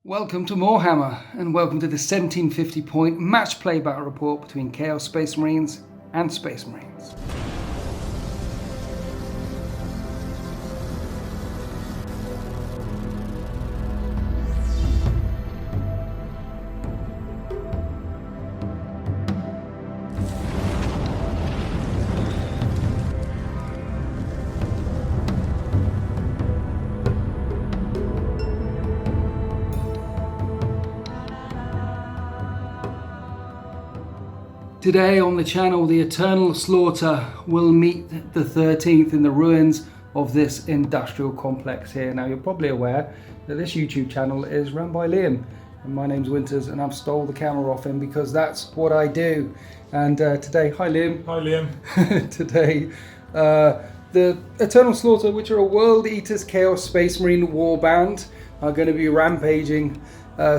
Welcome to Moarhammer, and welcome to the 1750 point match play battle report between Chaos Space Marines and Space Marines. Today on the channel, the Eternal Slaughter will meet the 13th in the ruins of this industrial complex here. Now, you're probably aware that this YouTube channel is run by Liam, and my name's Winters, and I've stole the camera off him because that's what I do. And today, hi Liam. Hi Liam. Today, the Eternal Slaughter, which are a World Eaters Chaos Space Marine Warband, are going to be rampaging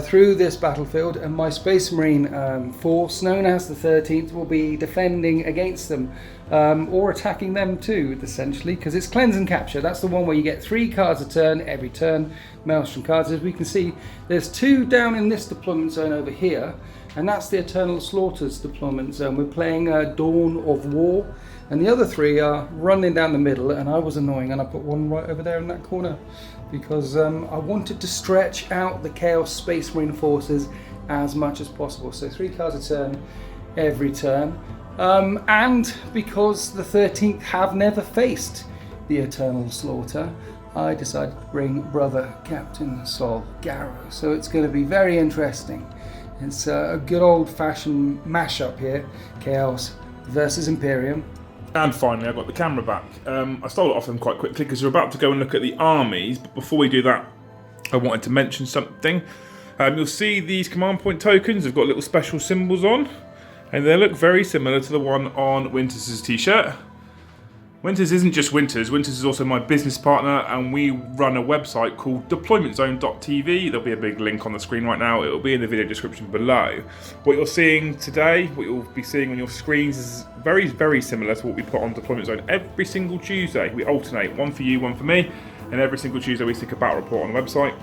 through this battlefield, and my Space Marine force, known as the 13th, will be defending against them, or attacking them too, essentially, because it's cleanse and capture. That's the one where you get 3 cards a turn, every turn, Maelstrom cards. As we can see, there's 2 down in this deployment zone over here, and that's the Eternal Slaughter's deployment zone. We're playing Dawn of War, and the other 3 are running down the middle, and I was annoying, and I put one right over there in that corner, because I wanted to stretch out the Chaos Space Marine forces as much as possible. So 3 cards a turn, every turn. And because the 13th have never faced the Eternal Slaughter, I decided to bring brother Captain Sol Garrow. So it's going to be very interesting. It's a good old-fashioned mashup here, Chaos versus Imperium. And finally, I got the camera back. I stole it off them quite quickly because we're about to go and look at the armies. But before we do that, I wanted to mention something. You'll see these command point tokens have got little special symbols on, and they look very similar to the one on Winters' t-shirt. Winters isn't just Winters. Winters is also my business partner, and we run a website called deploymentzone.tv. There'll be a big link on the screen right now. It'll be in the video description below. What you're seeing today, what you'll be seeing on your screens, is very, very similar to what we put on Deployment Zone every single Tuesday. We alternate, one for you, one for me, and every single Tuesday we stick a battle report on the website.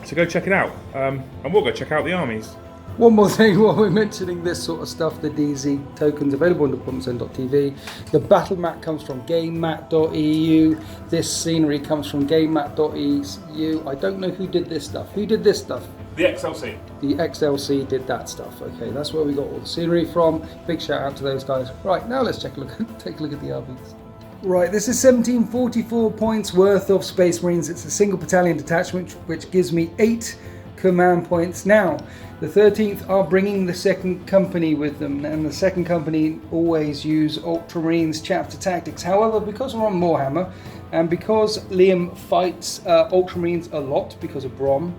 So go check it out, and we'll go check out the armies. One more thing while we're mentioning this sort of stuff, the DZ tokens available on deploymentzone.tv. The battle map comes from gamemat.eu. This scenery comes from gamemat.eu. I don't know who did this stuff. Who did this stuff? The XLC. The XLC did that stuff. Okay, that's where we got all the scenery from. Big shout out to those guys. Right, now let's take a look at the armies. Right, this is 1744 points worth of Space Marines. It's a single battalion detachment, which gives me 8 command points. Now, the 13th are bringing the 2nd Company with them, and the 2nd Company always use Ultramarines chapter tactics. However, because we're on Moarhammer, and because Liam fights Ultramarines a lot because of Brom,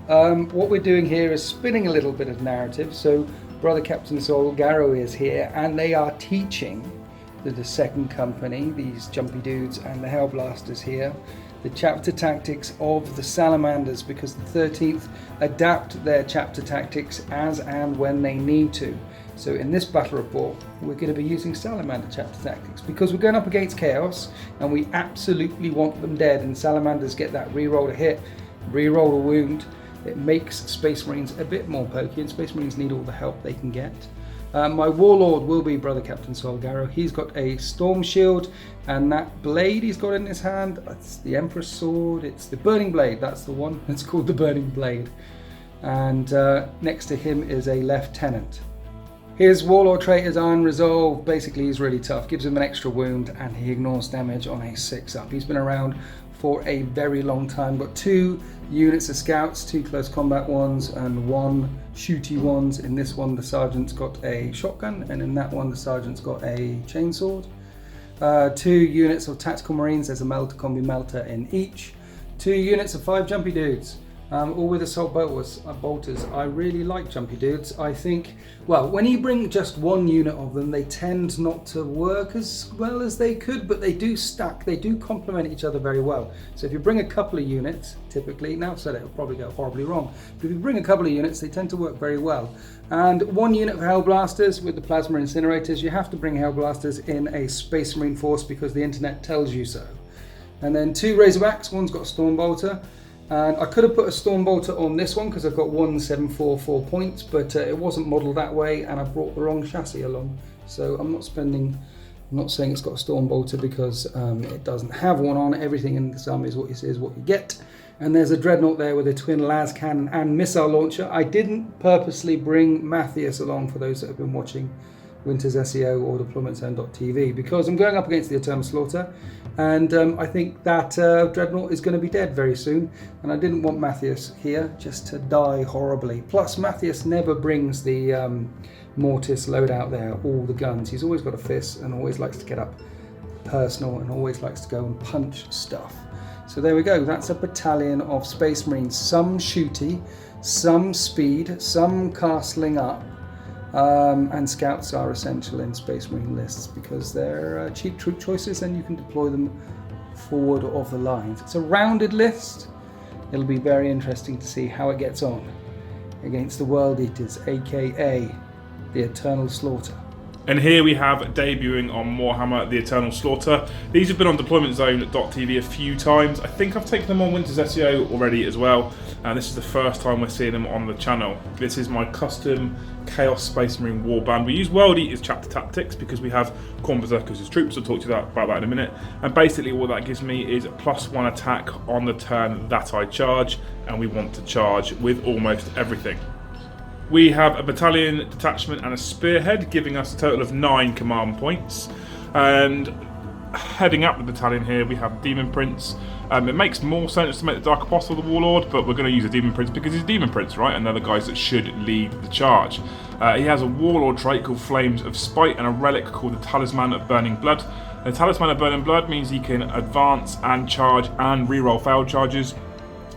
what we're doing here is spinning a little bit of narrative. So brother Captain Sol Garrow is here, and they are teaching the 2nd Company, these jumpy dudes and the Hellblasters here, the chapter tactics of the Salamanders, because the 13th adapt their chapter tactics as and when they need to. So in this battle report, we're going to be using Salamander chapter tactics because we're going up against Chaos, and we absolutely want them dead, and Salamanders get that reroll a hit, reroll a wound. It makes Space Marines a bit more pokey, and Space Marines need all the help they can get. My Warlord will be brother Captain Sol Garrow. He's got a Storm Shield, and that blade he's got in his hand, it's the Emperor's Sword, it's the Burning Blade, that's the one, it's called the Burning Blade. And next to him is a Lieutenant. His Warlord trait is Iron Resolve. Basically, he's really tough, gives him an extra wound, and he ignores damage on a 6-up. He's been around for a very long time. Got 2 units of scouts, 2 close combat ones and 1 shooty ones. In this one, the sergeant's got a shotgun, and in that one, the sergeant's got a chainsword. 2 units of tactical marines. There's a melter combi melter in each. 2 units of 5 jumpy dudes, all with assault bolters. I really like jumpy dudes. I think, well, when you bring just 1 unit of them, they tend not to work as well as they could, but they do stack, they do complement each other very well. So if you bring a couple of units, typically, now I've said it'll probably go horribly wrong, but if you bring a couple of units, they tend to work very well. And 1 unit of Hellblasters with the plasma incinerators. You have to bring Hellblasters in a Space Marine force because the internet tells you so. And then 2 Razorbacks, one's got a Stormbolter, And I could have put a Stormbolter on this one because I've got 1744 points, but it wasn't modelled that way, and I brought the wrong chassis along. So I'm not saying it's got a Stormbolter because it doesn't have one on. Everything in this army is what you get. And there's a Dreadnought there with a twin las cannon and missile launcher. I didn't purposely bring Matthias along, for those that have been watching Winter's SEO or deploymentzone.tv, because I'm going up against the Eternal Slaughter, and I think that Dreadnought is going to be dead very soon, and I didn't want Matthias here just to die horribly. Plus Matthias never brings the Mortis loadout there, all the guns. He's always got a fist and always likes to get up personal and always likes to go and punch stuff. So there we go, that's a battalion of Space Marines, some shooty, some speed, some castling up, and scouts are essential in Space Marine lists because they're cheap troop choices and you can deploy them forward of the lines. It's a rounded list. It'll be very interesting to see how it gets on against the World Eaters, aka the Eternal Slaughter. And here we have debuting on Moarhammer, the Eternal Slaughter. These have been on deploymentzone.tv a few times. I think I've taken them on Winter's SEO already as well. And this is the first time we're seeing them on the channel. This is my custom Chaos Space Marine Warband. We use World Eaters chapter tactics because we have Khorne Berserkers as troops. I'll talk to you about that in a minute. And basically what that gives me is +1 attack on the turn that I charge. And we want to charge with almost everything. We have a battalion, detachment and a spearhead, giving us a total of 9 command points. And heading up the battalion here, we have Demon Prince. It makes more sense to make the Dark Apostle the Warlord, but we're going to use a Demon Prince because he's Demon Prince, right? And they're the guys that should lead the charge. He has a Warlord trait called Flames of Spite and a relic called the Talisman of Burning Blood. The Talisman of Burning Blood means he can advance and charge and reroll failed charges.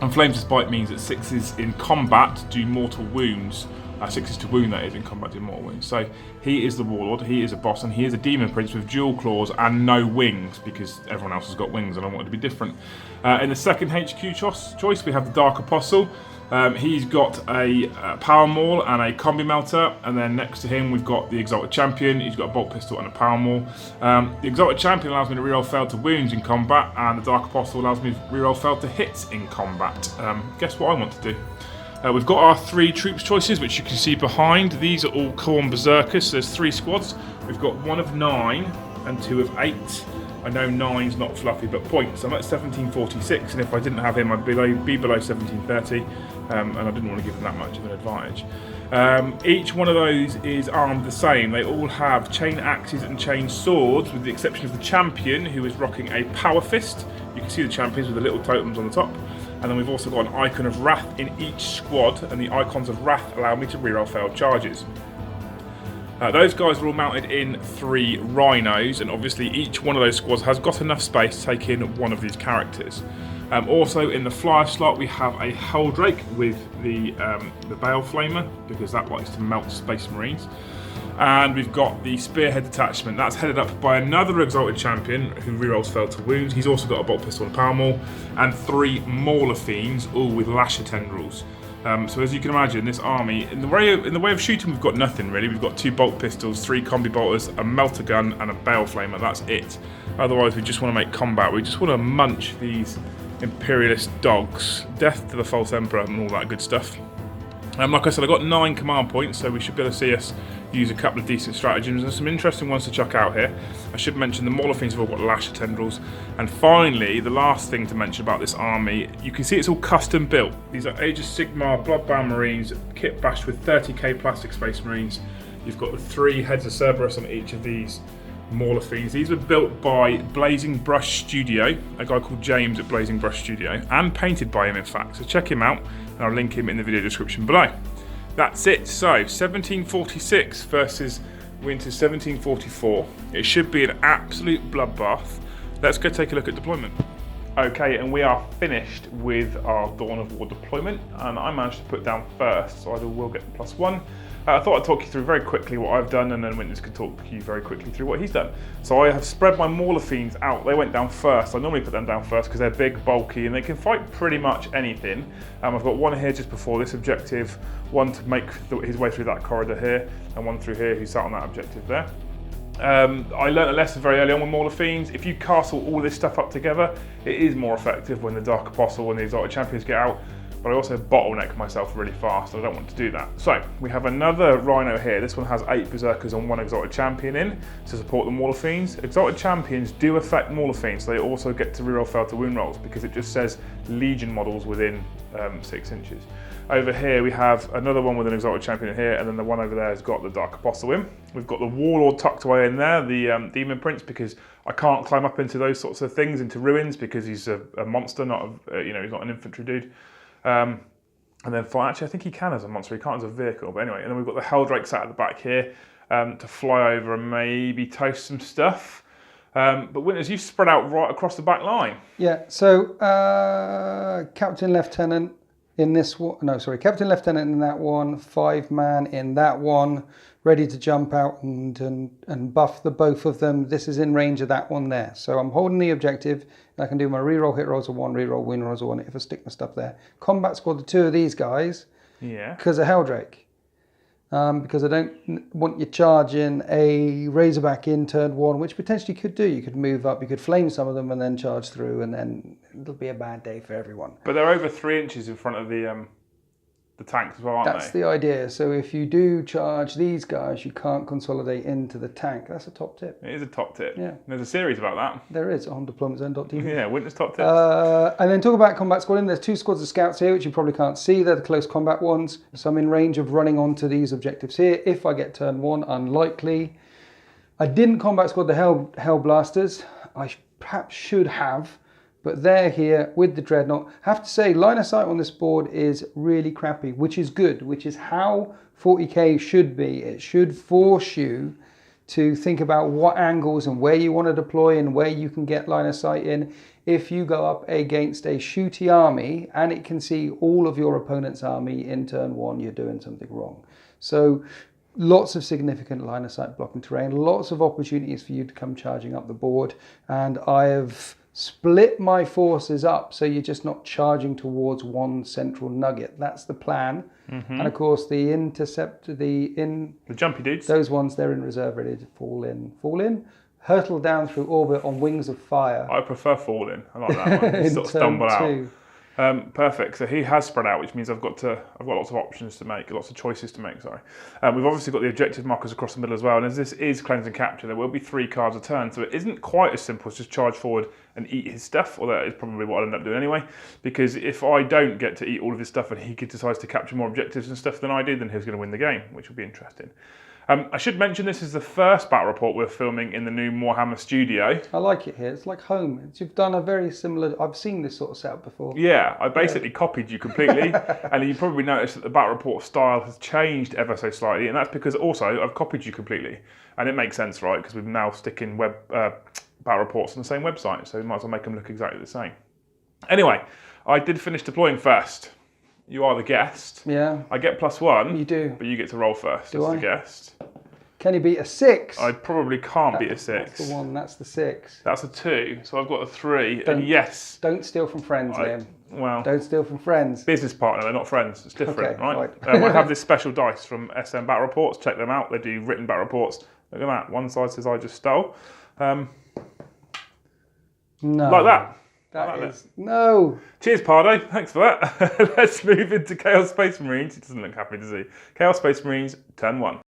And Flames of Spite means that 6s in combat do mortal wounds. 6s to wound, that is, in combat do mortal wounds. So he is the Warlord, he is a boss, and he is a Demon Prince with dual claws and no wings, because everyone else has got wings and I want it to be different. In the second HQ choice, we have the Dark Apostle. He's got a Power Maul and a Combi Melter, and then next to him we've got the Exalted Champion. He's got a Bolt Pistol and a Power Maul. The Exalted Champion allows me to reroll failed to wounds in combat, and the Dark Apostle allows me to reroll failed to hits in combat. Guess what I want to do? We've got our 3 troops choices, which you can see behind. These are all Khorne Berserkers, so there's 3 squads. We've got 1 of 9 and 2 of 8. I know 9's not fluffy, but points. I'm at 1746, and if I didn't have him, I'd be below 1730, and I didn't want to give him that much of an advantage. Each one of those is armed the same. They all have chain axes and chain swords, with the exception of the champion, who is rocking a power fist. You can see the champions with the little totems on the top. And then we've also got an icon of Wrath in each squad, and the icons of Wrath allow me to reroll failed charges. Those guys are all mounted in 3 rhinos, and obviously each one of those squads has got enough space to take in one of these characters. Also in the flyer slot we have a Helldrake with the Bale Flamer, because that likes to melt Space Marines. And we've got the Spearhead detachment. That's headed up by another Exalted Champion who rerolls failed to wounds. He's also got a Bolt Pistol and Power Maul, and 3 Mauler Fiends, all with Lasher Tendrils. So as you can imagine, this army, in the way of shooting, we've got nothing really. We've got 2 Bolt Pistols, 3 Combi Bolters, a Melter Gun, and a Bale Flamer. That's it. Otherwise, we just want to make combat. We just want to munch these Imperialist dogs. Death to the False Emperor and all that good stuff. Like I said, I've got 9 command points, so we should be able to see us use a couple of decent stratagems and some interesting ones to chuck out here. I should mention the Mauler Fiends have all got Lasher Tendrils. And finally, the last thing to mention about this army, you can see it's all custom built. These are Age of Sigmar Bloodbound Marines, kit bashed with 30k plastic Space Marines. You've got the 3 heads of Cerberus on each of these Mauler Fiends. These were built by Blazing Brush Studio, a guy called James at Blazing Brush Studio, and painted by him in fact, so check him out, and I'll link him in the video description below. That's it. So 1746 versus Winter's 1744. It should be an absolute bloodbath. Let's go take a look at deployment. Okay, and we are finished with our Dawn of War deployment, and I managed to put down first, so I will get the +1. I thought I'd talk you through very quickly what I've done, and then Winters could talk you very quickly through what he's done. So I have spread my Mauler Fiends out. They went down first. I normally put them down first because they're big, bulky, and they can fight pretty much anything. I've got 1 here just before this objective, 1 to make his way through that corridor here, and 1 through here who sat on that objective there. I learnt a lesson very early on with Maul of Fiends. If you castle all this stuff up together, it is more effective when the Dark Apostle and the Exotic Champions get out. But I also bottleneck myself really fast. I don't want to do that. So we have another Rhino here. This one has 8 Berserkers and 1 Exotic Champion in to support the Maul of Fiends. Exotic Champions do affect Maul of Fiends, so they also get to reroll fail to wound rolls because it just says Legion models within 6 inches. Over here we have another one with an Exotic Champion here, and then the one over there has got the Dark Apostle in. We've got the Warlord tucked away in there, the Demon Prince, because I can't climb up into those sorts of things, into ruins, because he's a monster, not he's not an infantry dude. And then actually I think he can as a monster, he can't as a vehicle, but anyway. And then we've got the Helldrake sat at the back here to fly over and maybe toast some stuff. But Winters, you spread out right across the back line. Yeah, so Captain Lieutenant in this one, no sorry, Captain Lieutenant in that one, 5-man in that one, ready to jump out and buff the both of them. This is in range of that one there. So I'm holding the objective, and I can do my reroll hit rolls of 1, reroll win rolls of 1 if I stick my stuff there. Combat squad, the 2 of these guys, because of Helldrake. Because I don't want you charging a Razorback in turn 1, which potentially could do. You could move up, you could flame some of them and then charge through, and then it'll be a bad day for everyone. But they're over 3 inches in front of the tanks as well, aren't they? That's the idea. So if you do charge these guys, you can't consolidate into the tank. That's a top tip. It is a top tip. Yeah. There's a series about that. There is on deploymentzone.tv. Yeah, Winter's top tips. And then talk about combat squadron. There's 2 squads of scouts here, which you probably can't see. They're the close combat ones. So I'm in range of running onto these objectives here. If I get turn 1, unlikely. I didn't combat squad the Hell Blasters. I perhaps should have. But they're here with the Dreadnought. Have to say, line of sight on this board is really crappy, which is good, which is how 40k should be. It should force you to think about what angles and where you want to deploy and where you can get line of sight in. If you go up against a shooty army and it can see all of your opponent's army in turn 1, you're doing something wrong. So lots of significant line of sight blocking terrain, lots of opportunities for you to come charging up the board. And I have split my forces up so you're just not charging towards one central nugget. That's the plan. And of course the interceptor, the jumpy dudes, those ones, they're in reserve ready to fall in, hurtle down through orbit on wings of fire. I prefer fall in. I like that one. Just sort of stumble out. Perfect. So he has spread out, which means I've got lots of options to make, lots of choices to make. Sorry. We've obviously got the objective markers across the middle as well, and as this is cleanse and capture, there will be 3 cards a turn, so it isn't quite as simple as just charge forward and eat his stuff. Although that is probably what I'll end up doing anyway, because if I don't get to eat all of his stuff and he decides to capture more objectives and stuff than I did, then he's going to win the game, which will be interesting. I should mention this is the first battle report we're filming in the new Moarhammer studio. I like it here. It's like home. You've done a very similar... I've seen this sort of setup before. Yeah, I basically copied you completely. And you probably noticed that the battle report style has changed ever so slightly. And that's because also I've copied you completely. And it makes sense, right? Because we're now sticking battle reports on the same website. So we might as well make them look exactly the same. Anyway, I did finish deploying first. You are the guest. Yeah. I get +1. You do. But you get to roll first as the guest. Can you beat a 6? I probably can't beat a 6. That's the 1, that's the 6. That's a 2, so I've got a 3. And yes. Don't steal from friends, Liam. Well. Don't steal from friends. Business partner, they're not friends. It's different, right? I have this special dice from SM Battle Reports. Check them out. They do written battle reports. Look at that. One side says I just stole. No. Like that. That is... No. Cheers, Pardo. Thanks for that. Let's move into Chaos Space Marines. He doesn't look happy, does he? Chaos Space Marines, turn 1.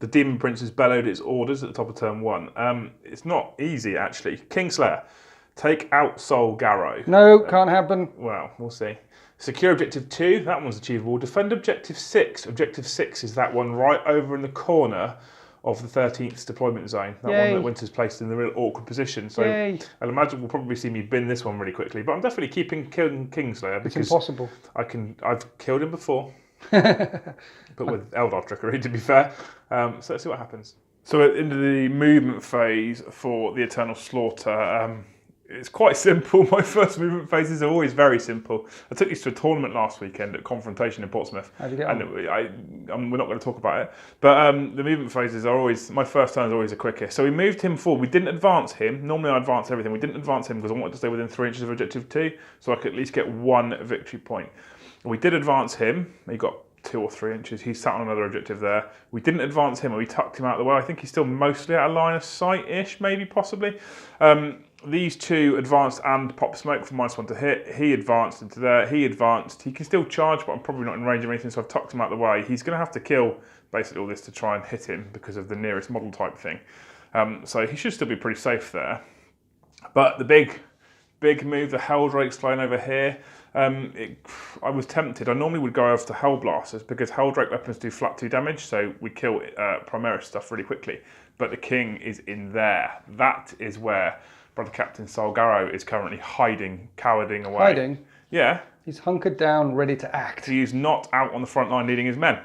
The Demon Prince has bellowed its orders at the top of turn 1. It's not easy, actually. Kingslayer, take out Soul Garrow. No, can't happen. Well, we'll see. Secure Objective 2, that one's achievable. Defend Objective 6. Objective 6 is that one right over in the corner of the 13th deployment zone. That one that Winter's placed in the real awkward position. So I'll imagine we'll probably see me bin this one really quickly. But I'm definitely keeping Kingslayer because it's impossible. I've killed him before. But with Eldar trickery, to be fair. So let's see what happens. So into the movement phase for the Eternal Slaughter. It's quite simple. My first movement phases are always very simple. I took these to a tournament last weekend at Confrontation in Portsmouth. How'd you get on? And we're not going to talk about it. But the movement phases are always, my first turn is always the quickest. So we moved him forward. We didn't advance him. Normally I advance everything. We didn't advance him because I wanted to stay within 3 inches of Objective 2 so I could at least get 1 victory point. And we did advance him. He got 2 or 3 inches. He's sat on another objective there. We didn't advance him, or we tucked him out of the way. I think he's still mostly out of line of sight-ish, maybe, possibly. These two advanced and popped smoke for -1 to hit. He advanced into there. He advanced. He can still charge, but I'm probably not in range of anything, so I've tucked him out of the way. He's going to have to kill basically all this to try and hit him because of the nearest model type thing. So he should still be pretty safe there. But the big move, the Helldrake's flying over here. I was tempted. I normally would go after Hellblasters because Helldrake weapons do flat 2 damage, so we kill Primaris stuff really quickly. But the king is in there. That is where Brother Captain Solgaro is currently hiding, cowarding away. Hiding? Yeah. He's hunkered down, ready to act. He's not out on the front line leading his men.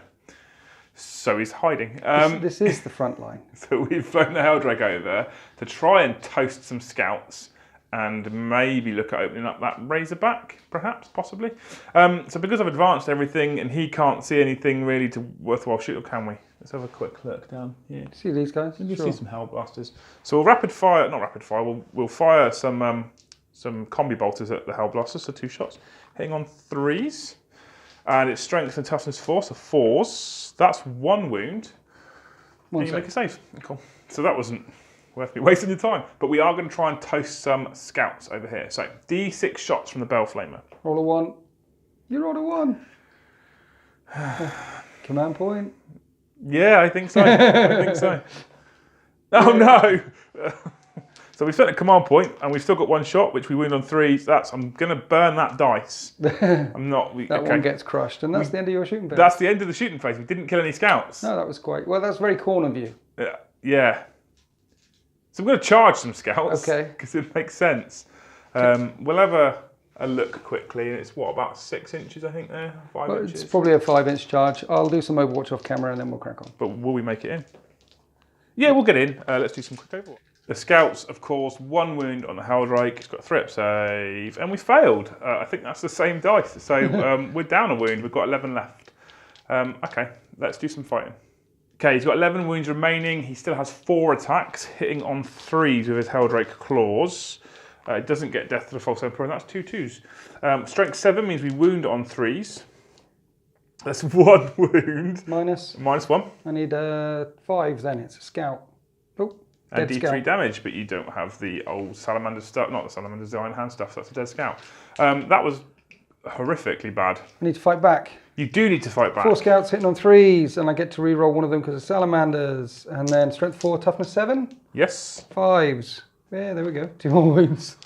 So he's hiding. This is the front line. So we've flown the Helldrake over there to try and toast some scouts and maybe look at opening up that Razorback, perhaps, possibly. So because I've advanced everything and he can't see anything really to worthwhile shoot, or can we? Let's have a quick look down here. See these guys? You see some Hellblasters. So we'll rapid fire, not rapid fire, we'll fire some combi bolters at the Hellblasters, so 2 shots, hitting on 3s. And it's strength and toughness 4, so 4s. That's 1 wound. And you make a save. Cool. So that wasn't worth me wasting your time. But we are going to try and toast some scouts over here. So D6 shots from the Bellflamer. Roll a 1. You rolled a 1. Command point. Yeah, I think so. I think so. Oh no! So we spent a command point, and we've still got 1 shot, which we wound on 3s. I'm going to burn that dice. I'm not. That one gets crushed, and that's the end of your shooting phase. That's the end of the shooting phase. We didn't kill any scouts. No, that was quite well. That's very corner view. Yeah. So I'm going to charge some scouts. Okay. Because it makes sense. We'll have a look quickly, and it's what, about 6 inches, I think there, 5 inches. It's probably a 5-inch charge. I'll do some Overwatch off camera, and then we'll crack on. But will we make it in? Yeah, we'll get in. Let's do some quick Overwatch. The scouts have caused 1 wound on the Helldrake. He's got a 3-up save, and we failed. I think that's the same dice. So we're down a wound. We've got 11 left. Okay, let's do some fighting. Okay, he's got 11 wounds remaining. He still has 4 attacks, hitting on 3s with his Helldrake claws. It doesn't get death to the false emperor, and that's 2 2s. Strength 7 means we wound on 3s. That's 1 wound. -1. I need 5 then. It's a scout. Oh. And D3 damage, but you don't have the old salamander stuff, not the salamander's iron hand stuff, so that's a dead scout. That was horrifically bad. I need to fight back. You do need to fight back. 4 scouts hitting on 3s, and I get to re-roll one of them because of salamanders. And then strength 4, toughness 7? Yes. 5s. Yeah, there we go. 2 more wounds.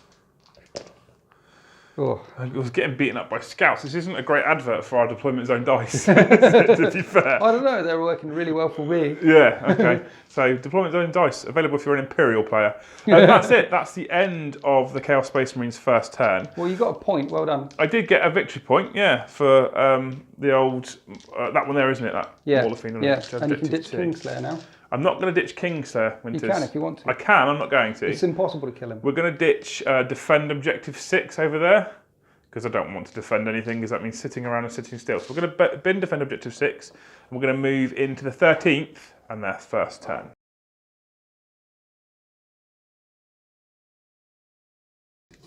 Oh. I was getting beaten up by scouts. This isn't a great advert for our deployment zone dice, to be fair. I don't know, they're working really well for me. Yeah, okay. So deployment zone dice, available if you're an Imperial player. That's it. That's the end of the Chaos Space Marine's first turn. Well, you got a point. Well done. I did get a victory point, yeah, for the old... that one there, isn't it? That Wall of Fiend. Yeah, and you can ditch Kingslayer now. I'm not going to ditch Kingslayer, Winters. You can if you want to. I can, I'm not going to. It's impossible to kill him. We're going to ditch defend objective 6 over there, because I don't want to defend anything, because that means sitting around and sitting still. So we're going to bin defend objective 6, and we're going to move into the 13th and their first turn.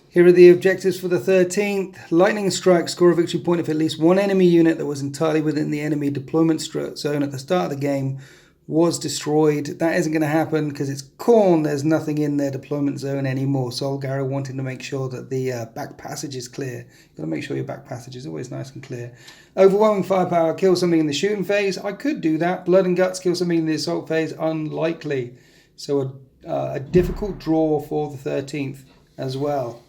Here are the objectives for the 13th. Lightning strike, score a victory point if at least 1 enemy unit that was entirely within the enemy deployment zone at the start of the game was destroyed. That isn't going to happen because it's Khorne. There's nothing in their deployment zone anymore. Solgaro wanting to make sure that the back passage is clear. You've got to make sure your back passage is always nice and clear. Overwhelming firepower, kill something in the shooting phase. I could do that. Blood and guts, kill something in the assault phase. Unlikely. So a difficult draw for the 13th as well.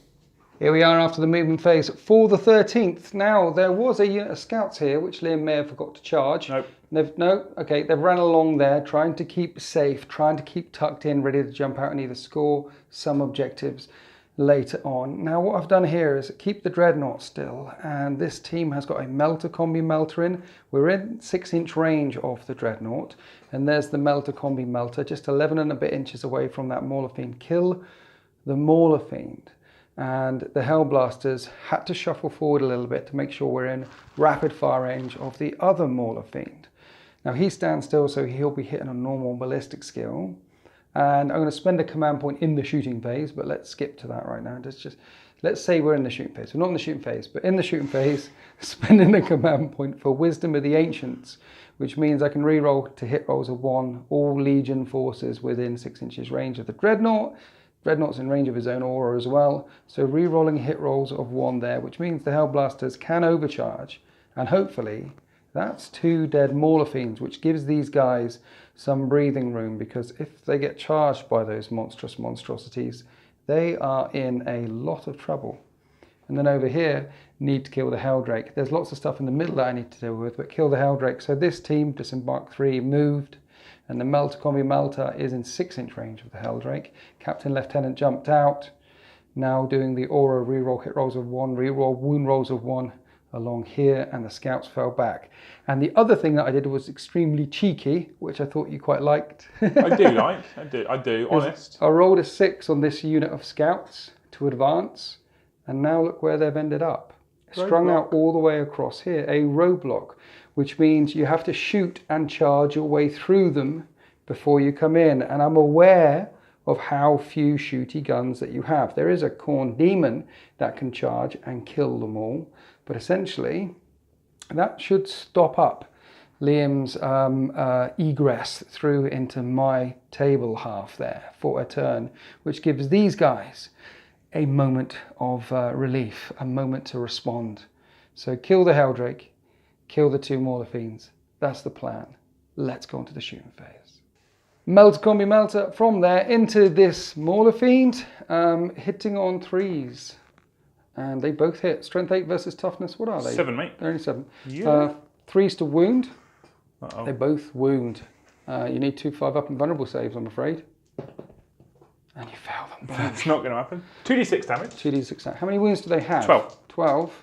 Here we are after the movement phase for the 13th. Now, there was a unit of scouts here, which Liam may have forgot to charge. Nope. Okay, they've ran along there, trying to keep safe, trying to keep tucked in, ready to jump out and either score some objectives later on. Now, what I've done here is keep the Dreadnought still, and this team has got a Melter Combi Melter in. We're in 6-inch range of the Dreadnought, and there's the Melter Combi Melter, just 11 and a bit inches away from that Mauler Fiend. Kill the Mauler Fiend. And the Hellblasters had to shuffle forward a little bit to make sure we're in rapid fire range of the other Mauler Fiend. Now he stands still, so he'll be hitting a normal ballistic skill. And I'm going to spend a command point in the shooting phase, but let's skip to that right now. let's say we're in the shooting phase. We're not in the shooting phase, but in the shooting phase, spending a command point for Wisdom of the Ancients, which means I can reroll to hit rolls of 1 all Legion forces within 6 inches range of the Dreadnought. Dreadnought's in range of his own aura as well, so rerolling hit rolls of 1 there, which means the Hellblasters can overcharge, and hopefully that's 2 dead Mauler Fiends, which gives these guys some breathing room, because if they get charged by those monstrosities, they are in a lot of trouble. And then over here, need to kill the Helldrake. There's lots of stuff in the middle that I need to deal with, but kill the Helldrake. So this team, Disembark 3, moved, and the Melter Combi Melter is in 6-inch range of the Helldrake. Captain Lieutenant jumped out, now doing the aura reroll hit rolls of 1, reroll wound rolls of 1 along here, and the scouts fell back. And the other thing that I did was extremely cheeky, which I thought you quite liked. I do, honest. I rolled a 6 on this unit of scouts to advance, and now look where they've ended up. Strung out all the way across here, a roadblock, which means you have to shoot and charge your way through them before you come in. And I'm aware of how few shooty guns that you have. There is a Khorne Demon that can charge and kill them all, but essentially that should stop up Liam's egress through into my table half there for a turn, which gives these guys a moment of relief, a moment to respond. So kill the Helldrake, kill the 2 Mauler Fiends. That's the plan. Let's go on to the shooting phase. Melter Combi Melter from there into this Mauler Fiend, hitting on 3s. And they both hit. Strength 8 versus toughness, what are they? 7, mate. They're only 7. Yeah. 3s to wound. Uh-oh. They both wound. You need 2 5-up and vulnerable saves, I'm afraid. And you fail them both. That's not going to happen. 2d6 damage. 2d6. How many wounds do they have? 12. 12.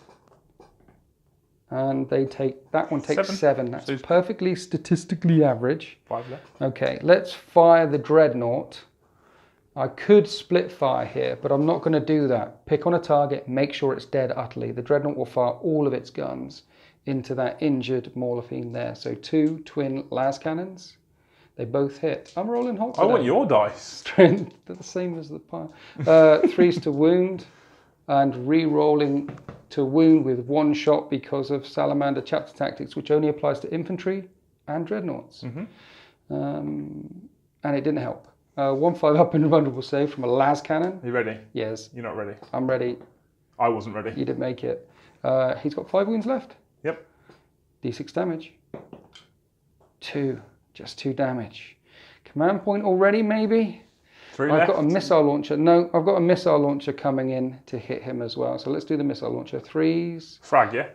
And they take, that one takes 7. That's So perfectly statistically average. 5 left. Okay, let's fire the Dreadnought. I could split fire here, but I'm not going to do that. Pick on a target, make sure it's dead utterly. The Dreadnought will fire all of its guns into that injured Mauler Fiend there. So 2 twin las cannons. They both hit. I'm rolling hot today. I want your dice. Strength, the same as the pile. 3s to wound, and re-rolling to wound with 1 shot because of Salamander Chapter Tactics, which only applies to infantry and dreadnoughts. Mm-hmm. And it didn't help. 1 5-up and vulnerable save from a las cannon. Are you ready? Yes. You're not ready. I'm ready. I wasn't ready. You didn't make it. He's got 5 wounds left. Yep. D6 damage. 2. Just 2 damage. Command point already, maybe? 3 I've left. got a missile launcher. No, I've got a missile launcher coming in to hit him as well. So let's do the missile launcher. 3s. Frag, yeah?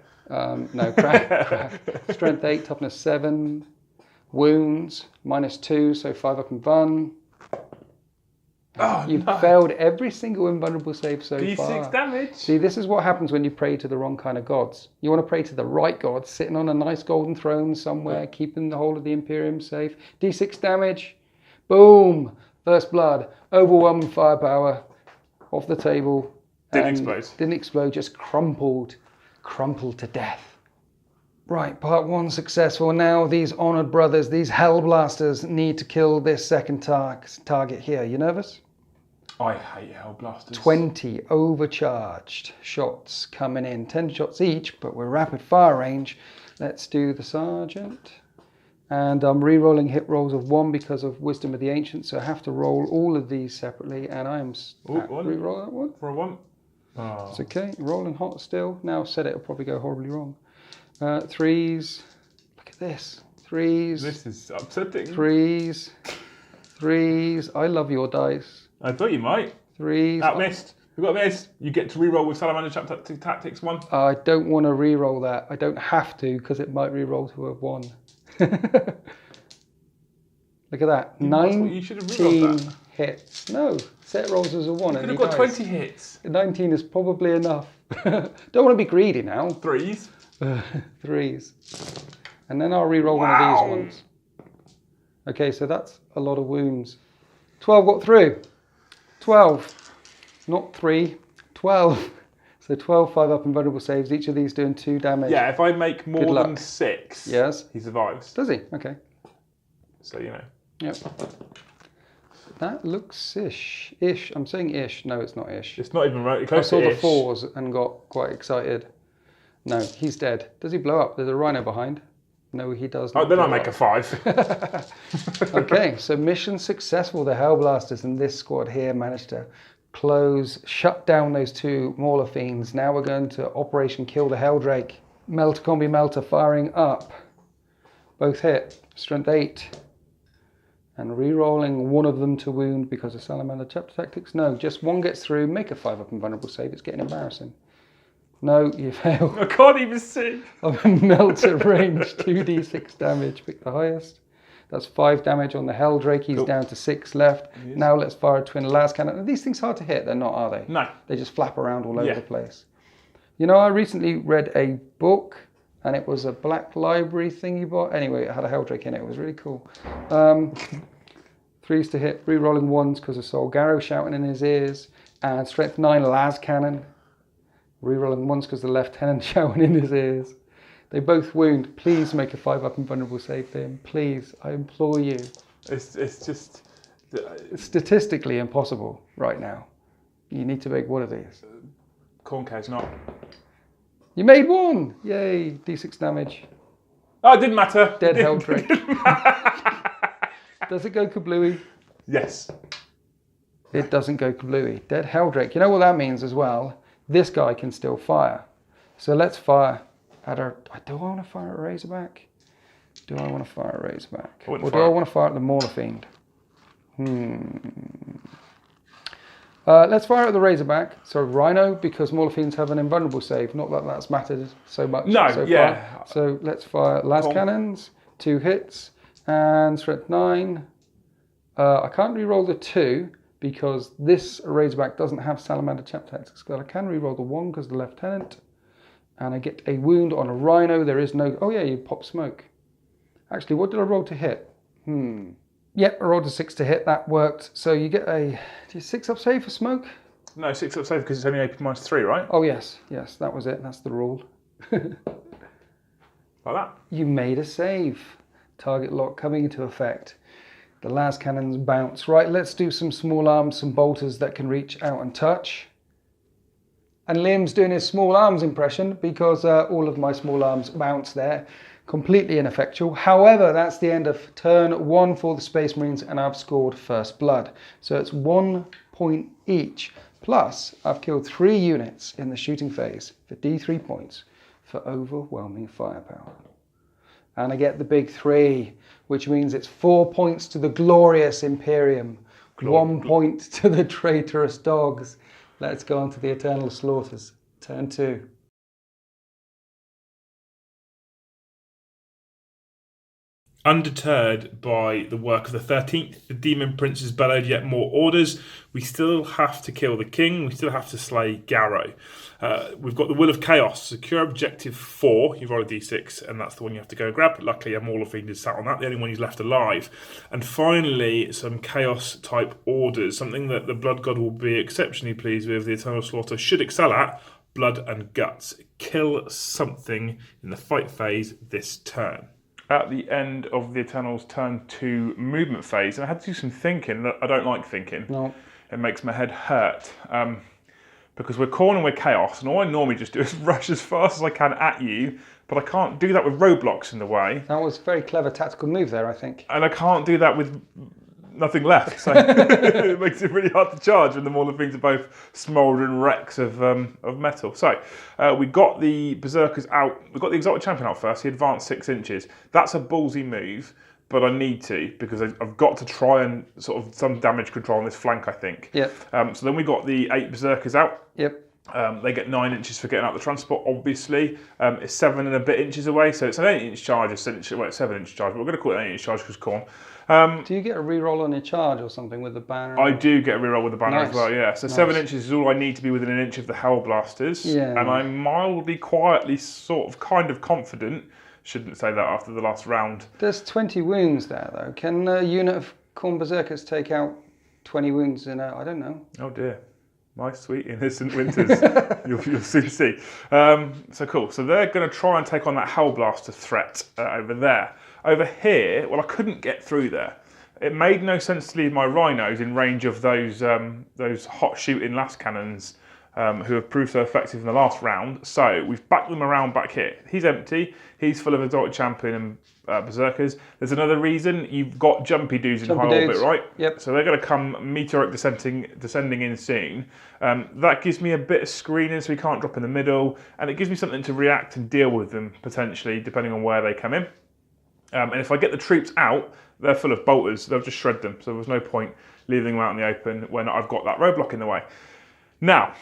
No, crack. Strength 8, toughness 7. Wounds, -2, so 5-up and bun. Oh, You've no. failed every single invulnerable save so far. D6 damage. See, this is what happens when you pray to the wrong kind of gods. You want to pray to the right gods, sitting on a nice golden throne somewhere, keeping the whole of the Imperium safe. D6 damage. Boom. First blood. Overwhelming firepower. Off the table. Didn't And explode. Didn't explode, just crumpled to death. Right, part 1 successful. Now these honoured brothers, these Hellblasters, need to kill this second target here. You nervous? I hate Hellblasters. 20 overcharged shots coming in. 10 shots each, but we're rapid fire range. Let's do the Sergeant. And I'm re-rolling hit rolls of 1 because of Wisdom of the Ancients, so I have to roll all of these separately, and I am... re-roll that one? For a 1. Oh. It's okay, rolling hot still. Now I've said it, it'll probably go horribly wrong. 3s. Look at this. 3s. This is upsetting. 3s. 3s. I love your dice. I thought you might. 3s. That missed. We got this. You get to reroll with Salamander Chapter Tactics 1. I don't want to re-roll that. I don't have to because it might re-roll to a 1. Look at that. You should have re-rolled that. Hits. No, set rolls as a 1. You could have got 20 hits. 19 is probably enough. Don't want to be greedy now. 3s. 3s. And then I'll re-roll one of these ones. Okay, so that's a lot of wounds. 12 got through. 12. Not 3. 12. So 12 5-up and vulnerable saves. Each of these doing 2 damage. Yeah, if I make more than 6, yes, he survives. Does he? Okay. So, you know. Yep. That looks ish. Ish. I'm saying ish. No, it's not ish. It's not even right. I Close saw to the ish. 4s and got quite excited. No, he's dead. Does he blow up? There's a rhino behind. No, he does not. Oh, then I blow make up. a 5. Okay, so mission successful. The Hellblasters and this squad here managed to shut down those 2 Mauler Fiends. Now we're going to Operation Kill the Helldrake. Melter Combi Melter firing up. Both hit. Strength 8. And re-rolling one of them to wound because of Salamander Chapter Tactics. No, just one gets through. Make a 5 up invulnerable save. It's getting embarrassing. No, you fail. I can't even see. Melter range, 2d6 damage. Pick the highest. That's 5 damage on the Helldrake. He's down to 6 left. Now let's fire a twin las cannon. Are these things hard to hit? They're not, are they? No. They just flap around all over the place. You know, I recently read a book, and it was a black library thing you bought. Anyway, it had a Helldrake in it. It was really cool. 3s to hit, re-rolling 1s because of Sol Garrow shouting in his ears. And strength 9 las cannon. Rerolling 1s because the lieutenant shouting in his ears. They both wound. Please make a 5 up invulnerable save for him. Please, I implore you. It's just... It's statistically impossible right now. You need to make one of these. Corncage not. You made 1! Yay, d6 damage. Oh, it didn't matter. Dead Helldrake. Does it go kablooey? Yes. It doesn't go kablooey. Dead Helldrake. You know what that means as well? This guy can still fire. So let's fire at our... Do I want to fire at a Razorback? Do I want to fire at a Razorback? Or do I want to fire at the Mauler Fiend? Let's fire at the Razorback. So Rhino, because Mauler Fiends have an invulnerable save. Not that that's mattered so much so far. So let's fire las cannons. 2 hits. And strength 9. I can't re-roll the 2. Because this Razorback doesn't have Salamander Chapter Tactics, but I can re-roll the 1 because the lieutenant. And I get a wound on a Rhino. There is no... Oh yeah, you pop smoke. Actually, what did I roll to hit? Yep, I rolled a 6 to hit. That worked. So you get a 6 up save for smoke? No, 6 up save because it's only AP -3, right? Oh yes, yes, that was it. That's the rule. Like that. You made a save. Target lock coming into effect. The las cannons bounce. Right, let's do some small arms, some bolters that can reach out and touch. And Liam's doing his small arms impression because all of my small arms bounce there. Completely ineffectual. However, that's the end of turn 1 for the Space Marines and I've scored first blood. So it's 1 point each. Plus, I've killed 3 units in the shooting phase for D3 points for overwhelming firepower. And I get the big 3, which means it's 4 points to the glorious Imperium, 1 point to the traitorous dogs. Let's go on to the Eternal Slaughters. Turn 2. Undeterred by the work of the 13th, the Demon Princes bellowed yet more orders. We still have to kill the king. We still have to slay Garrow. We've got the Will of Chaos. Secure objective 4. You've rolled a d6, and that's the one you have to go grab. Luckily, a Mauler Fiend is sat on that, the only one who's left alive. And finally, some Chaos-type orders, something that the Blood God will be exceptionally pleased with. The Eternal Slaughter should excel at. Blood and guts. Kill something in the fight phase this turn. At the end of the Eternal's turn 2 movement phase, and I had to do some thinking. I don't like thinking. No. It makes my head hurt. Because we're cornering with Chaos, and all I normally just do is rush as fast as I can at you, but I can't do that with roadblocks in the way. That was a very clever tactical move there, I think. And I can't do that with nothing left, so it makes it really hard to charge when the Mauler Fiends are both smouldering wrecks of metal. So we got the Berserkers out. We got the Exalted Champion out first. He advanced 6 inches. That's a ballsy move, but I need to because I've got to try and sort of some damage control on this flank, I think. Yep. So then we got the 8 Berserkers out. Yep. They get 9 inches for getting out the transport, obviously. It's 7 and a bit inches away, so it's an 8-inch charge, essentially. Well, it's 7-inch charge, but we're going to call it an 8-inch charge because corn. Do you get a reroll on your charge or something with the banner? I do get a reroll with the banner Nice. as well, yeah. So Nice. 7 inches is all I need to be within an inch of the Hellblasters. Yeah. And I'm mildly, quietly, sort of, kind of confident. Shouldn't say that after the last round. There's 20 wounds there, though. Can a unit of Khorne Berserkers take out 20 wounds in a... I don't know. Oh dear. My sweet innocent winters. You'll soon see. So cool. So they're going to try and take on that Hellblaster threat over there. Over here, well, I couldn't get through there. it made no sense to leave my rhinos in range of those hot shooting last cannons who have proved so effective in the last round. So we've backed them around back here. He's empty. He's full of Exalted Champion and Berserkers. There's another reason. You've got jumpy dudes in high orbit, right? Yep. So they're going to come meteoric descending in soon. That gives me a bit of screening so we can't drop in the middle, and it gives me something to react and deal with them potentially depending on where they come in. And if I get the troops out, they're full of bolters. They'll just shred them. So there's no point leaving them out in the open when I've got that roadblock in the way. Now,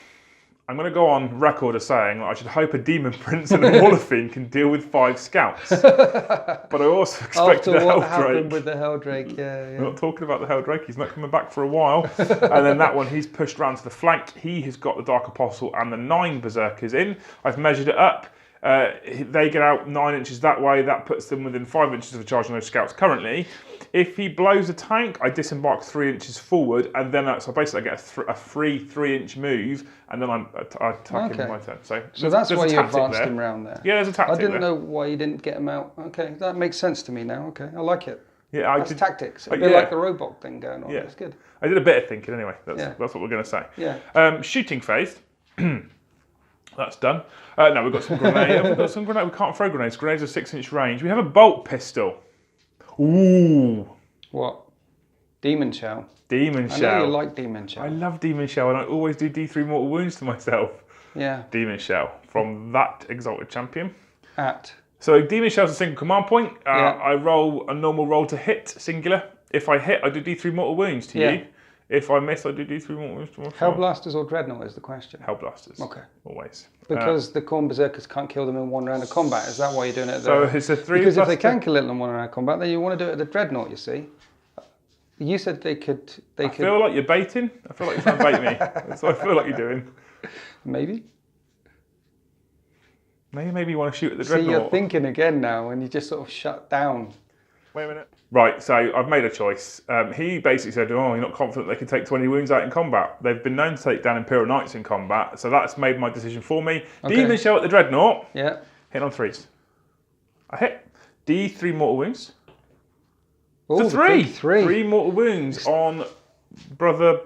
I'm going to go on record as saying that I should hope a Demon Prince and a Warfiend can deal with 5 scouts. But I also expect the Helldrake. After what happened with the Helldrake, yeah. We're not talking about the Helldrake. He's not coming back for a while. And then that one, he's pushed round to the flank. He has got the Dark Apostle and the 9 Berserkers in. I've measured it up. They get out 9 inches that way. That puts them within 5 inches of a charge on those scouts currently. If he blows a tank, I disembark 3 inches forward, and then so basically I get a free 3-inch move, and then I attack him in my turn. So that's why you advanced him round there. Yeah, there's a tactic. I didn't know why you didn't get him out. Okay, that makes sense to me now. Okay, I like it. Yeah, that's tactics. A bit like the robot thing going on. Yeah, that's good. I did a bit of thinking anyway. That's what we're going to say. Yeah. Shooting phase. That's done. No, we've got some grenades. We've got some grenades. We can't throw grenades. Grenades are 6-inch range. We have a bolt pistol. Ooh. What? Demon Shell. Demon Shell. I know you like Demon Shell. I love Demon Shell, and I always do D3 mortal wounds to myself. Yeah. Demon Shell from that Exalted Champion. So Demon Shell's a single command point. I roll a normal roll to hit, singular. If I hit, I do D3 mortal wounds to you. If I miss, I do D3 mortal wounds to myself. Hellblasters or Dreadnought is the question. Hellblasters. Okay. Always. Because the Khorne Berserkers can't kill them in one round of combat. Is that why you're doing it? So it's a 3. Because if they can kill it in one round of combat, then you want to do it at the Dreadnought, you see. You said they could. I feel like you're baiting. I feel like you're trying to bait me. That's what I feel like you're doing. Maybe. Maybe you want to shoot at the Dreadnought. See, you're thinking again now, and you just sort of shut down. Wait a minute. Right, so I've made a choice. He basically said, oh, you're not confident they can take 20 wounds out in combat. They've been known to take down Imperial Knights in combat, so that's made my decision for me. Okay. Demon Shell at the Dreadnought. Yeah. Hit on 3s. I hit. D3 mortal wounds. Oh, for 3. 3. 3 mortal wounds on Brother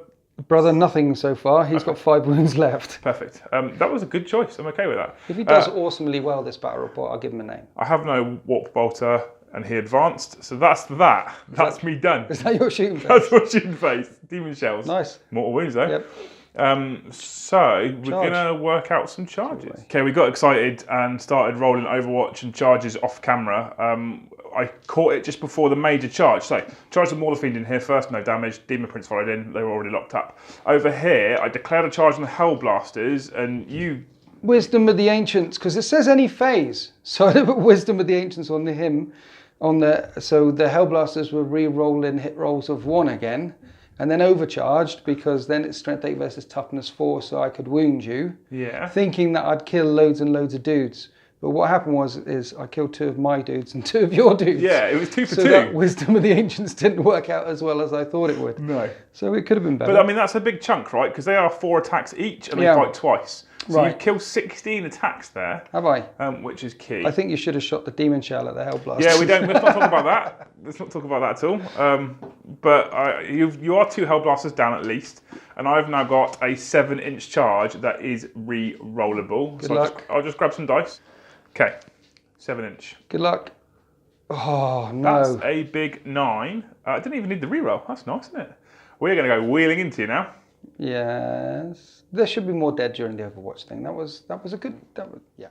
nothing so far. He's got 5 wounds left. Perfect. That was a good choice. I'm okay with that. If he does awesomely well this battle report, I'll give him a name. I have no Warp Bolter, and he advanced, so that's that. That's me done. Is that your shooting phase? That's my shooting phase. Demon Shells. Nice. Mortal wounds though. Yep. So we're going to work out some charges. Okay, we got excited and started rolling Overwatch and charges off camera. I caught it just before the major charge. So, charged the Moarhammer in here first, no damage. Demon Prince followed in, they were already locked up. Over here, I declared a charge on the Hellblasters, and you... Wisdom of the Ancients, because it says any phase. So I put Wisdom of the Ancients on him. So the Hellblasters were re-rolling hit rolls of 1 again. And then overcharged, because then it's strength 8 versus toughness 4, so I could wound you. Yeah. Thinking that I'd kill loads and loads of dudes. But what happened is I killed 2 of my dudes and 2 of your dudes. Yeah, it was 2 for 2. So that Wisdom of the Ancients didn't work out as well as I thought it would. No. So it could have been better. But I mean, that's a big chunk, right? Because they are 4 attacks each and they fight twice. So you've killed 16 attacks there. Have I? Which is key. I think you should have shot the Demon Shell at the Hellblast. Yeah, let's not talk about that. Let's not talk about that at all. But you are 2 Hellblasters down at least. And I've now got a 7-inch charge that is re-rollable. Good luck. I'll just grab some dice. Okay. 7-inch. Good luck. Oh, no. That's a big 9. I didn't even need the reroll. That's nice, isn't it? We're going to go wheeling into you now. Yes. There should be more dead during the Overwatch thing. That was a good... yeah.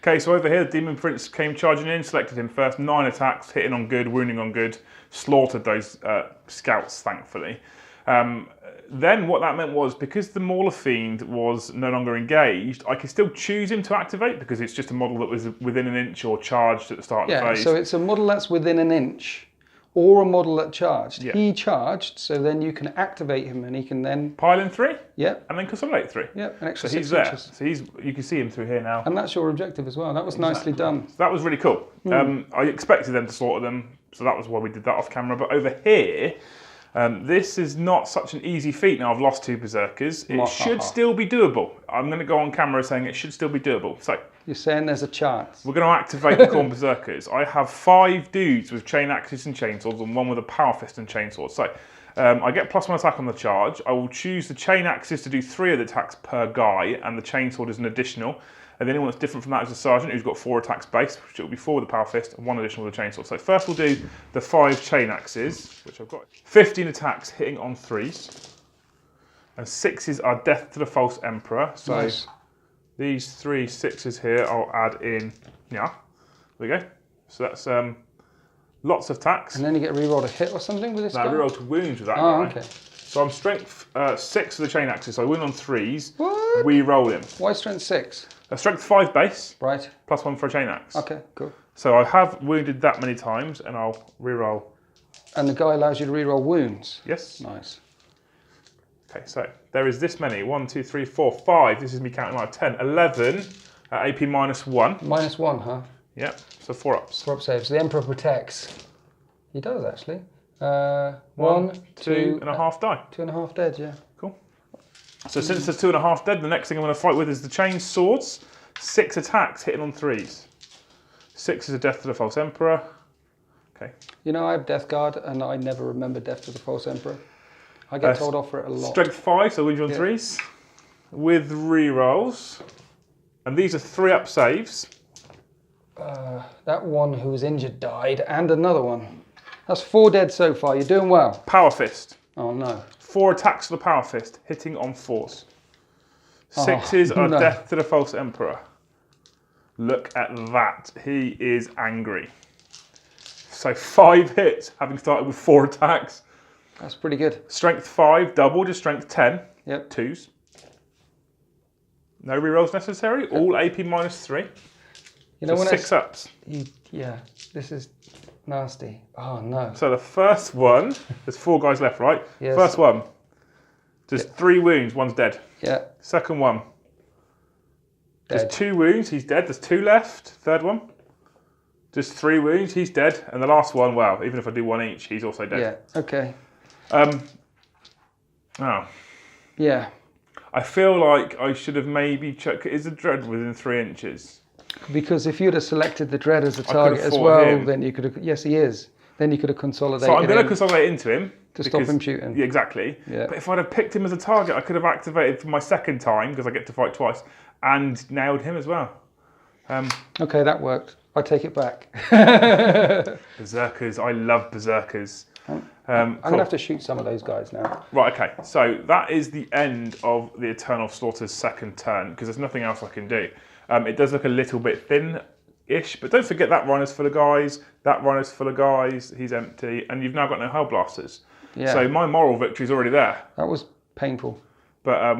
Okay, so over here, the Demon Prince came charging in, selected him first. 9 attacks, hitting on good, wounding on good. Slaughtered those scouts, thankfully. Then what that meant was, because the Mauler Fiend was no longer engaged, I could still choose him to activate because it's just a model that was within an inch or charged at the start of the phase. So it's a model that's within an inch or a model that charged. Yeah. He charged, so then you can activate him and he can then... Pile in 3? Yep. And then consolidate 3? Yep, an extra so 6 he's there. inches. So you can see him through here now. And that's your objective as well. That was nicely done. So that was really cool. I expected them to slaughter them, so that was why we did that off camera. But over here, This is not such an easy feat now. I've lost 2 Berserkers. It should still be doable. I'm going to go on camera saying it should still be doable. So you're saying there's a chance? We're going to activate the Khorne Berserkers. I have 5 dudes with chain axes and chainswords and 1 with a power fist and chainsword. So I get +1 attack on the charge. I will choose the chain axes to do 3 of the attacks per guy, and the chainsword is an additional. And the only one that's different from that is the sergeant, who's got 4 attacks base, which will be 4 with the power fist and 1 additional with the chainsword. So first we'll do the 5 chain axes, which I've got. 15 attacks hitting on 3s. And 6s are death to the false emperor. So nice. These 3 6s here, I'll add in. Yeah, there we go. So that's lots of attacks. And then you get reroll a hit or something with this guy? No, reroll to wounds with that guy. Okay. So I'm strength 6 for the chain axes, so I win on 3s. What? We roll him. Why strength 6? Strength 5 base. Right. +1 for a chain axe. Okay, cool. So I have wounded that many times, and I'll reroll. And the guy allows you to reroll wounds? Yes. Nice. Okay, so there is this many. 1, 2, 3, 4, 5. This is me counting like 10. 11 at AP -1. -1, huh? Yep, so 4 ups. 4 up saves. The Emperor protects. He does, actually. 1, 2 and a half die. 2.5 dead, yeah. Cool. So since there's 2.5 dead, the next thing I'm going to fight with is the chain swords. 6 attacks hitting on 3s. 6 is a death to the false emperor. Okay. You know, I have Death Guard, and I never remember death to the false emperor. I get told off for it a lot. Strength 5, so wins you on 3s. With rerolls. And these are 3 up saves. That one who was injured died, and another one. That's 4 dead so far. You're doing well. Power fist. Oh no. 4 attacks for the power fist, hitting on 4s. 6s are death to the false emperor. Look at that. He is angry. So 5 hits, having started with 4 attacks. That's pretty good. Strength 5 doubled to strength 10. Yep. 2s. No rerolls necessary. All AP -3. You know, so when 6 ups. Yeah, this is nasty. Oh no. So the first one, there's 4 guys left, right? Yes. First one, there's 3 wounds, 1's dead. Yeah. Second one, dead. There's 2 wounds, he's dead. There's 2 left. Third one, there's 3 wounds, he's dead. And the last one, well, even if I do 1 each, he's also dead. Yeah, okay. Oh. Yeah. I feel like I should have maybe checked, is the dread within 3 inches? Because if you'd have selected the dread as a target as well, then you could have, yes he is, then you could have consolidated. So I'm going to consolidate into him. To stop him shooting. Yeah, exactly. Yeah. But if I'd have picked him as a target, I could have activated for my second time, because I get to fight twice, and nailed him as well. Okay, that worked. I take it back. Berserkers, I love Berserkers. I'm going to have to shoot some of those guys now. Right, okay. So that is the end of the Eternal Slaughter's second turn, because there's nothing else I can do. It does look a little bit thin-ish, but don't forget that runner's full of guys, that runner's full of guys, he's empty, and you've now got no Hellblasters. Yeah. So my moral victory's already there. That was painful. But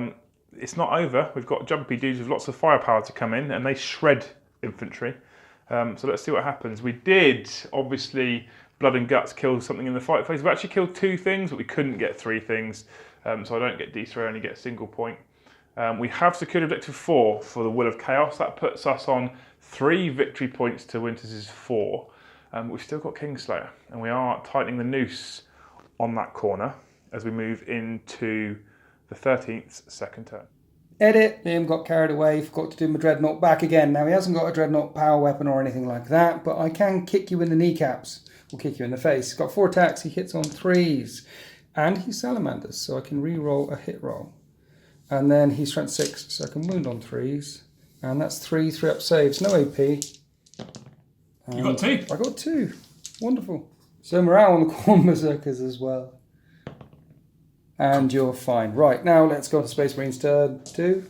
it's not over. We've got jumpy dudes with lots of firepower to come in, and they shred infantry. So let's see what happens. We did, obviously, Blood and Guts kill something in the fight phase. We actually killed 2 things, but we couldn't get 3 things. So I don't get D3, I only get a single point. We have secured objective 4 for the Will of Chaos. That puts us on 3 victory points to Winters' 4. We've still got Kingslayer, and we are tightening the noose on that corner as we move into the 13th second turn. Edit, Liam got carried away, forgot to do my Dreadnought back again. Now he hasn't got a Dreadnought power weapon or anything like that, but I can kick you in the kneecaps, or kick you in the face. He's got 4 attacks, he hits on 3s, and he's Salamanders, so I can re-roll a hit roll. And then he's strength 6, so I can wound on 3s, and that's 3 up saves, no AP. And you got 2? I got 2, wonderful. So morale on the Khorne Berserkers as well. And you're fine. Right, now let's go to Space Marines turn 2.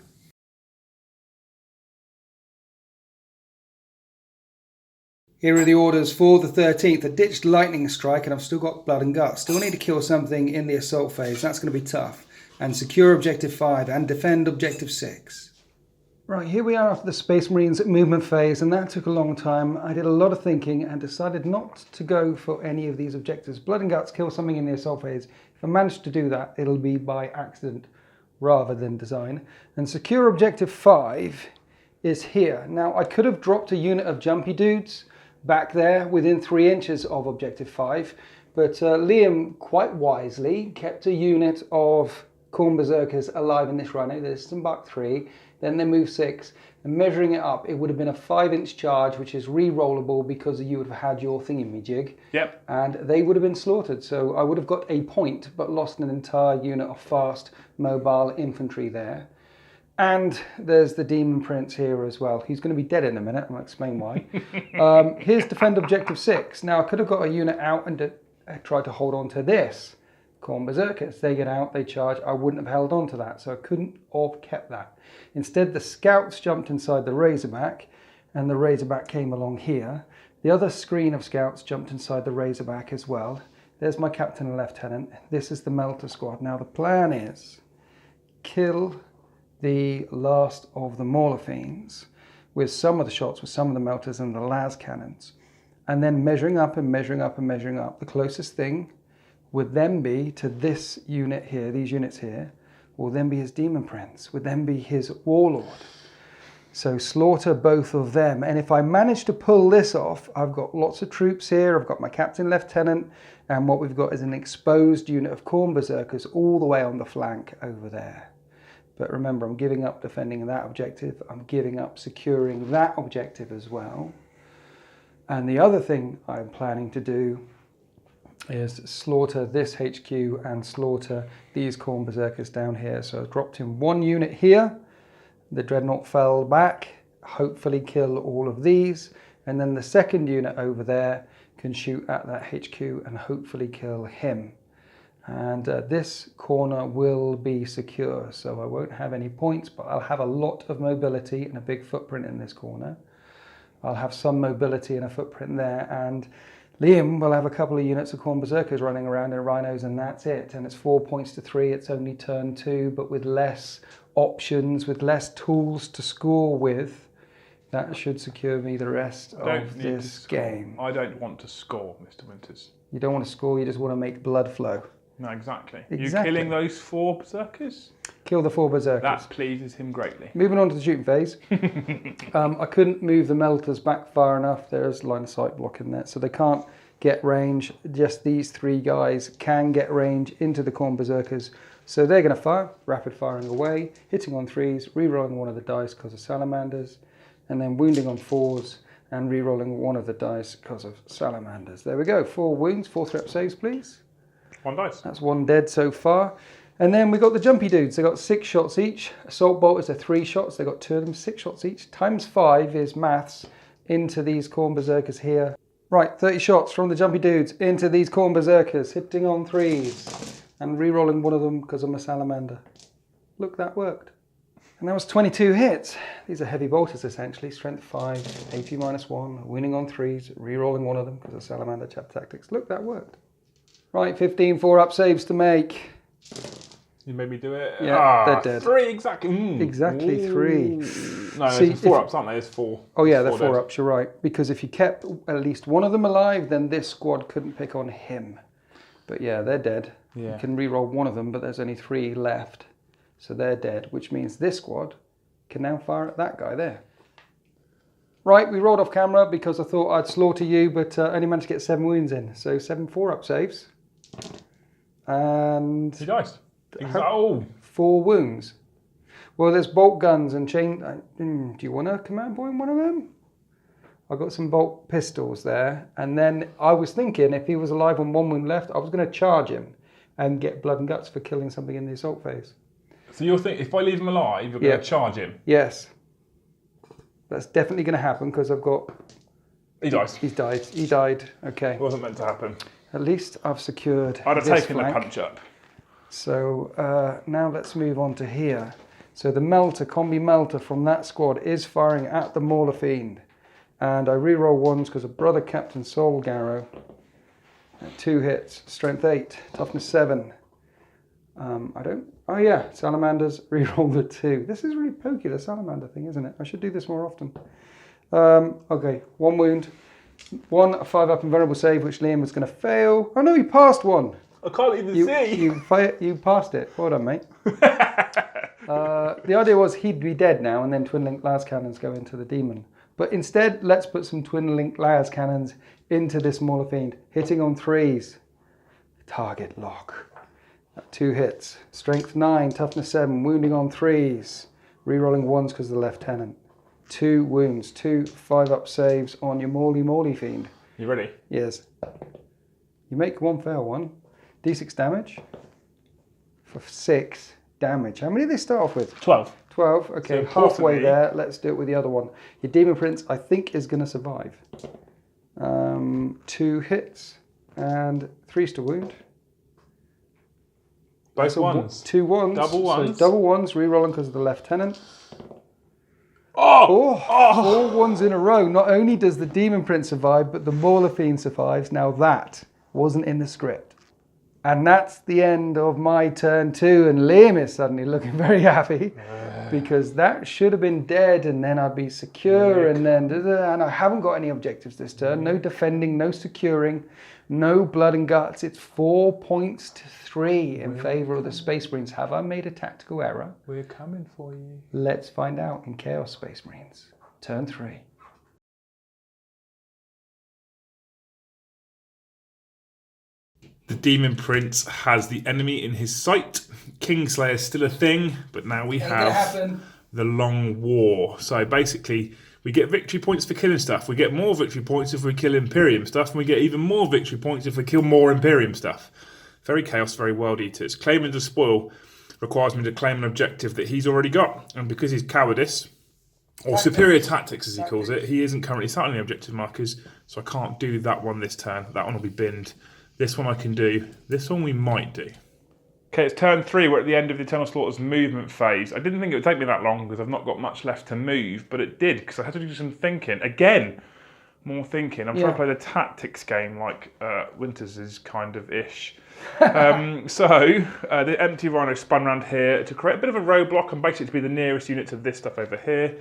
Here are the orders for the 13th. I ditched Lightning Strike and I've still got Blood and Guts. Still need to kill something in the assault phase. That's going to be tough. And secure Objective 5 and defend Objective 6. Right, here we are after the Space Marines movement phase, and that took a long time. I did a lot of thinking and decided not to go for any of these objectives. Blood and Guts kill something in the assault phase. If I manage to do that, it'll be by accident rather than design. And secure Objective 5 is here. Now, I could have dropped a unit of jumpy dudes back there within 3 inches of Objective 5, But Liam, quite wisely, kept a unit of Khorne Berserkers alive in this run. They disembarked 3, then they moved 6. And measuring it up, it would have been a 5-inch charge, which is re-rollable because you would have had your thingy-me-jig. Yep. And they would have been slaughtered. So I would have got a point, but lost an entire unit of fast, mobile infantry there. And there's the Demon Prince here as well. He's going to be dead in a minute. I'll explain why. Here's defend objective 6. Now, I could have got a unit out and tried to hold on to this. Khorne Berserkers, they get out, they charge. I wouldn't have held on to that, so I couldn't have kept that. Instead, the scouts jumped inside the Razorback, and the Razorback came along here. The other screen of scouts jumped inside the Razorback as well. There's my captain and lieutenant. This is the Melter squad. Now, the plan is kill the last of the Mauler Fiends with some of the shots, with some of the Melters and the las cannons. And then measuring up and measuring up and measuring up. The closest thing would then be to this unit here, these units here, will then be his Demon Prince, would then be his Warlord. So slaughter both of them. And if I manage to pull this off, I've got lots of troops here, I've got my Captain Lieutenant, and what we've got is an exposed unit of Khorne Berserkers all the way on the flank over there. But remember, I'm giving up defending that objective, I'm giving up securing that objective as well. And the other thing I'm planning to do is slaughter this HQ and slaughter these Khorne Berserkers down here. So I've dropped in one unit here, the Dreadnought fell back, hopefully kill all of these, and then the second unit over there can shoot at that HQ and hopefully kill him. And this corner will be secure, so I won't have any points, but I'll have a lot of mobility and a big footprint in this corner. I'll have some mobility and a footprint there, and Liam will have a couple of units of Khorne Berserkers running around in rhinos, and that's it. And it's 4 points to 3, it's only turn 2, but with less options, with less tools to score with, that should secure me the rest of this game. I don't want to score, Mr. Winters. You don't want to score, you just want to make blood flow. No, exactly. Exactly. You killing those 4 Berserkers? Kill the 4 Berserkers. That pleases him greatly. Moving on to the shooting phase. I couldn't move the Melters back far enough. There's line of sight blocking there, so they can't get range. Just these 3 guys can get range into the Khorne Berserkers. So they're going to fire, rapid firing away, hitting on 3s, re-rolling one of the dice because of salamanders, and then wounding on 4s and re-rolling one of the dice because of salamanders. There we go, 4 wounds, 4 threat saves, please. 1 dice. That's 1 dead so far. And then we got the jumpy dudes. They got 6 shots each. Assault bolters are 3 shots. They got 2 of them, 6 shots each. Times 5 is maths into these Khorne Berserkers here. Right, 30 shots from the jumpy dudes into these Khorne Berserkers, hitting on 3s and re-rolling one of them because I'm a salamander. Look, that worked. And that was 22 hits. These are heavy bolters essentially. Strength 5, AP -1, winning on 3s, re-rolling one of them because of salamander chap tactics. Look, that worked. Right, 15 4-up saves to make. You made me do it. Yeah, they're dead. 3 exactly. Exactly 3. No, there's 4-ups, aren't there? There's 4. Oh yeah, they're 4 4-ups, you're right. Because if you kept at least one of them alive, then this squad couldn't pick on him. But yeah, they're dead. Yeah. You can re-roll one of them, but there's only 3 left. So they're dead, which means this squad can now fire at that guy there. Right, we rolled off camera because I thought I'd slaughter you, but only managed to get 7 wounds in. So 7 4-up saves. And He dies. Oh, 4 wounds. Well, there's bolt guns and chain. Do you want a command point one of them? I got some bolt pistols there, and then I was thinking if he was alive and 1 wound left, I was going to charge him and get blood and guts for killing something in the assault phase. So you're thinking if I leave him alive, you're going to charge him? Yes, that's definitely going to happen because I've got. He dies. He's died. He died. Okay. It wasn't meant to happen. At least I've secured. I'd have this taken flank. the punch up. So now let's move on to here. So the Melter, Combi Melter from that squad is firing at the Mauler Fiend. And I re-roll 1s because of Brother Captain Soul Garrow. 2 hits, Strength 8, Toughness 7. Oh yeah, Salamanders, re-roll the 2. This is really pokey, the Salamander thing, isn't it? I should do this more often. Okay, 1 wound. 1 5-up invulnerable save, which Liam was going to fail. Oh no, he passed 1. I can't even see. You passed it. Well done, mate. The idea was he'd be dead now, and then twin link las cannons go into the demon. But instead, let's put some twin link las cannons into this Mauler Fiend, hitting on 3s. Target lock. 2 hits. Strength 9, toughness 7, wounding on 3s. Rerolling 1s because of the lieutenant. 2 wounds, 2 5-up saves on your Morley Fiend. You ready? Yes. You make 1 fail 1. D6 damage. For 6 damage. How many do they start off with? 12. 12. Okay, So halfway there. Let's do it with the other one. Your Demon Prince, I think, is going to survive. 2 hits and 3s to wound. Both ones. 2 ones. Double ones. So double ones, rerolling because of the lieutenant. Oh! 4 ones in a row. Not only does the Demon Prince survive, but the Mauler Fiend survives. Now that wasn't in the script. And that's the end of my turn 2. And Liam is suddenly looking very happy because that should have been dead, and then I'd be secure, and I haven't got any objectives this turn. No defending, no securing, no blood and guts. It's 4 points to 3 in favour of the Space Marines. Have I made a tactical error? We're coming for you. Let's find out in Chaos Space Marines. Turn 3. The Demon Prince has the enemy in his sight. Kingslayer's still a thing, but now we have the Long War. So basically, we get victory points for killing stuff. We get more victory points if we kill Imperium stuff, and we get even more victory points if we kill more Imperium stuff. Very Chaos, very World Eaters. Claiming the spoil requires me to claim an objective that he's already got, and because he's cowardice, or superior tactics as he calls it, he isn't currently sat on the objective markers, so I can't do that one this turn. That one will be binned. This one I can do. This one we might do. Okay, it's turn 3. We're at the end of the Eternal Slaughter's movement phase. I didn't think it would take me that long because I've not got much left to move, but it did because I had to do some thinking. Again, more thinking. I'm trying to play the tactics game like Winters is kind of ish. The empty rhino spun around here to create a bit of a roadblock and basically to be the nearest unit to this stuff over here.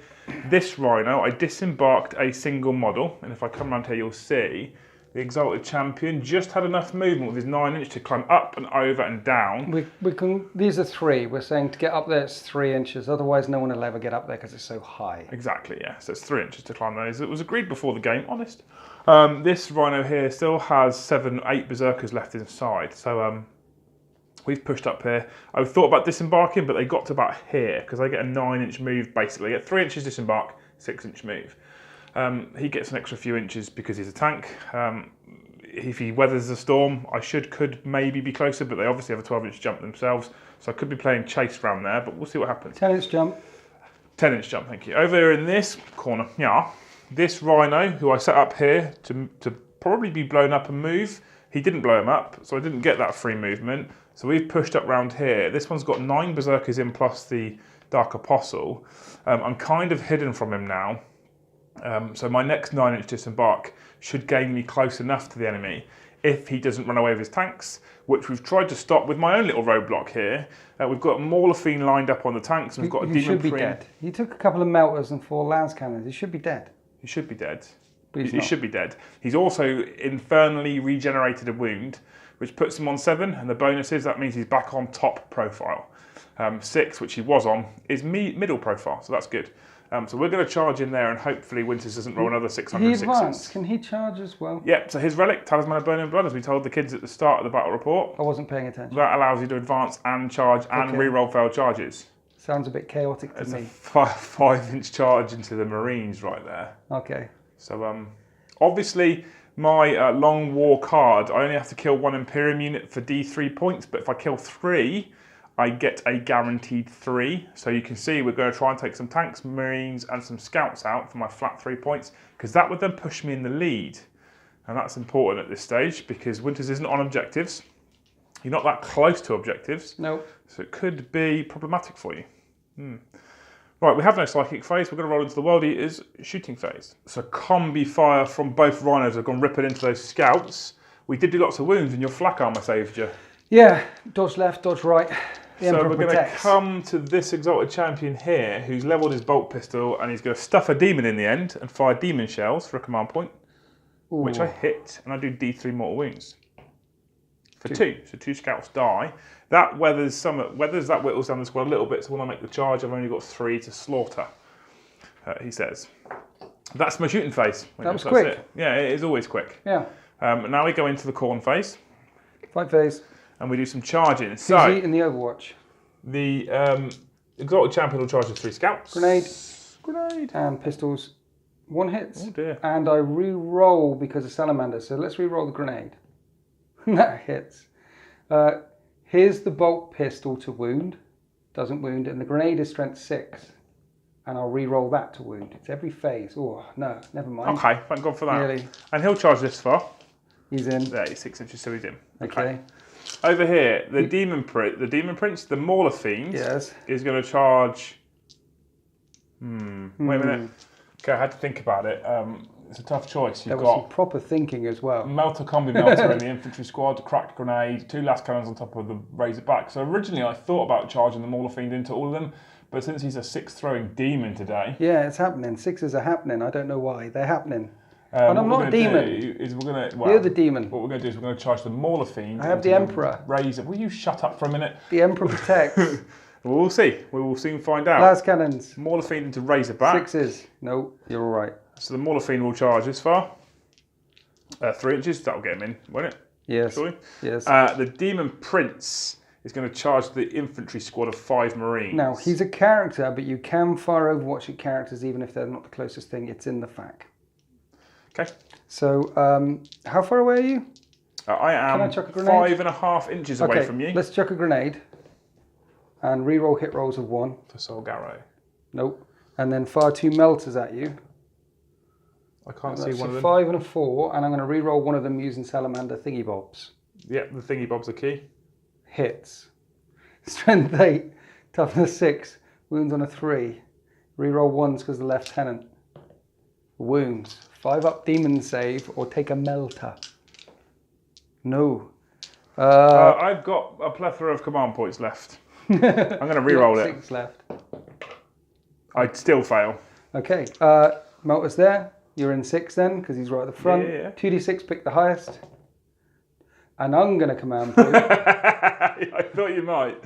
This rhino, I disembarked a single model, and if I come around here you'll see the Exalted Champion just had enough movement with his 9-inch to climb up and over and down. We can. These are 3. We're saying to get up there it's 3 inches. Otherwise, no one will ever get up there because it's so high. Exactly, yeah. So it's 3 inches to climb those. It was agreed before the game, honest. This rhino here still has 8 berserkers left inside. So we've pushed up here. I thought about disembarking, but they got to about here because I get a 9-inch move basically. I get 3 inches disembark, 6-inch move. He gets an extra few inches because he's a tank. If he weathers the storm, I could maybe be closer, but they obviously have a 12-inch jump themselves, so I could be playing chase around there, but we'll see what happens. 10-inch jump. 10-inch jump, thank you. Over here in this corner, this rhino, who I set up here to probably be blown up and move, he didn't blow him up, so I didn't get that free movement. So we've pushed up round here. This one's got 9 berserkers in plus the Dark Apostle. I'm kind of hidden from him now. So my next 9-inch disembark should gain me close enough to the enemy if he doesn't run away with his tanks, which we've tried to stop with my own little roadblock here. We've got Mauler Fiend lined up on the tanks, and we've got a Demon Prince. He should be dead. He took a couple of melters and 4 lance cannons. He should be dead. He should be dead. He should be dead. He's also infernally regenerated a wound, which puts him on 7, and the bonus is that means he's back on top profile. 6, which he was on, is middle profile, so that's good. So we're going to charge in there, and hopefully Winters doesn't roll another 606s. He advanced. Can he charge as well? Yep, so his relic, Talisman of Burning Blood, as we told the kids at the start of the battle report. I wasn't paying attention. That allows you to advance and charge and re-roll failed charges. Sounds a bit chaotic to me. It's a 5-inch charge into the Marines right there. Okay. So obviously my Long War card, I only have to kill 1 Imperium unit for D3 points, but if I kill 3, I get a guaranteed 3. So you can see we're going to try and take some tanks, Marines and some scouts out for my flat 3 points, because that would then push me in the lead. And that's important at this stage because Winters isn't on objectives. You're not that close to objectives. No. So it could be problematic for you. Right, we have no psychic phase. We're going to roll into the World Eaters shooting phase. So combi fire from both rhinos have gone ripping into those scouts. We did do lots of wounds and your flak armour saved you. Yeah, dodge left, dodge right. So we're going to come to this Exalted Champion here, who's levelled his bolt pistol, and he's going to stuff a demon in the end and fire demon shells for a command point, which I hit, and I do D3 mortal wounds. For 2. So 2 scouts die. That weathers that whittles down the squad a little bit, so when I make the charge, I've only got 3 to slaughter, he says. That's my shooting phase. That was quick. Yeah, it is always quick. Yeah. Now we go into the corn phase. Fight phase. And we do some charging. Who's So, in the Overwatch? the Exotic Champion will charge with 3 scouts. Grenade. And pistols. 1 hits. Oh dear. And I re-roll because of Salamander. So let's re-roll the grenade. That hits. Here's the bolt pistol to wound. Doesn't wound. And the grenade is strength 6. And I'll re-roll that to wound. It's every phase. Oh, no, never mind. Okay, thank God for that. Really? And he'll charge this far. He's in. There, he's 6 inches, so he's in. Okay. Over here, the Demon Prince, the Mauler Fiend, Yes. is going to charge... Wait a minute. Okay, I had to think about it. It's a tough choice. You've There was got some proper thinking as well. Melter Combi Melter in the infantry squad, cracked grenade, 2 last cannons on top of the Razorback. So originally I thought about charging the Mauler Fiend into all of them, but since he's a 6 throwing demon today... Yeah, it's happening. 6s are happening. I don't know why. They're happening. And I'm not a demon. You're the demon. What we're going to do is we're going to charge the Mauler Fiend. I have the Emperor. Razor. Will you shut up for a minute? The Emperor protects. We'll see. We will soon find out. Last cannons. Mauler Fiend into Razorback. 6s. No, you're all right. So the Mauler Fiend will charge this far. 3 inches. That'll get him in, won't it? Yes. Surely. Yes. The Demon Prince is going to charge the infantry squad of 5 Marines. Now, he's a character, but you can fire Overwatch at characters even if they're not the closest thing. It's in the FAQ. Okay. So, how far away are you? I am Can I chuck a grenade? 5.5 inches away from you. Let's chuck a grenade. And re-roll hit rolls of 1. For Solgarrow. Nope. And then fire 2 melters at you. I can't see one of them. 5 and a 4, and I'm going to re-roll one of them using Salamander thingy bobs. Yeah, the thingy bobs are key. Hits. Strength 8, toughness 6, wounds on a 3. Re-roll 1s because the lieutenant. Wounds. 5 up demon save or take a melter. No. I've got a plethora of command points left. I'm going to re-roll it. 6 left. I'd still fail. Okay. Melter's there. You're in 6 then because he's right at the front. Yeah. 2d6, pick the highest. And I'm going to command point. I thought you might.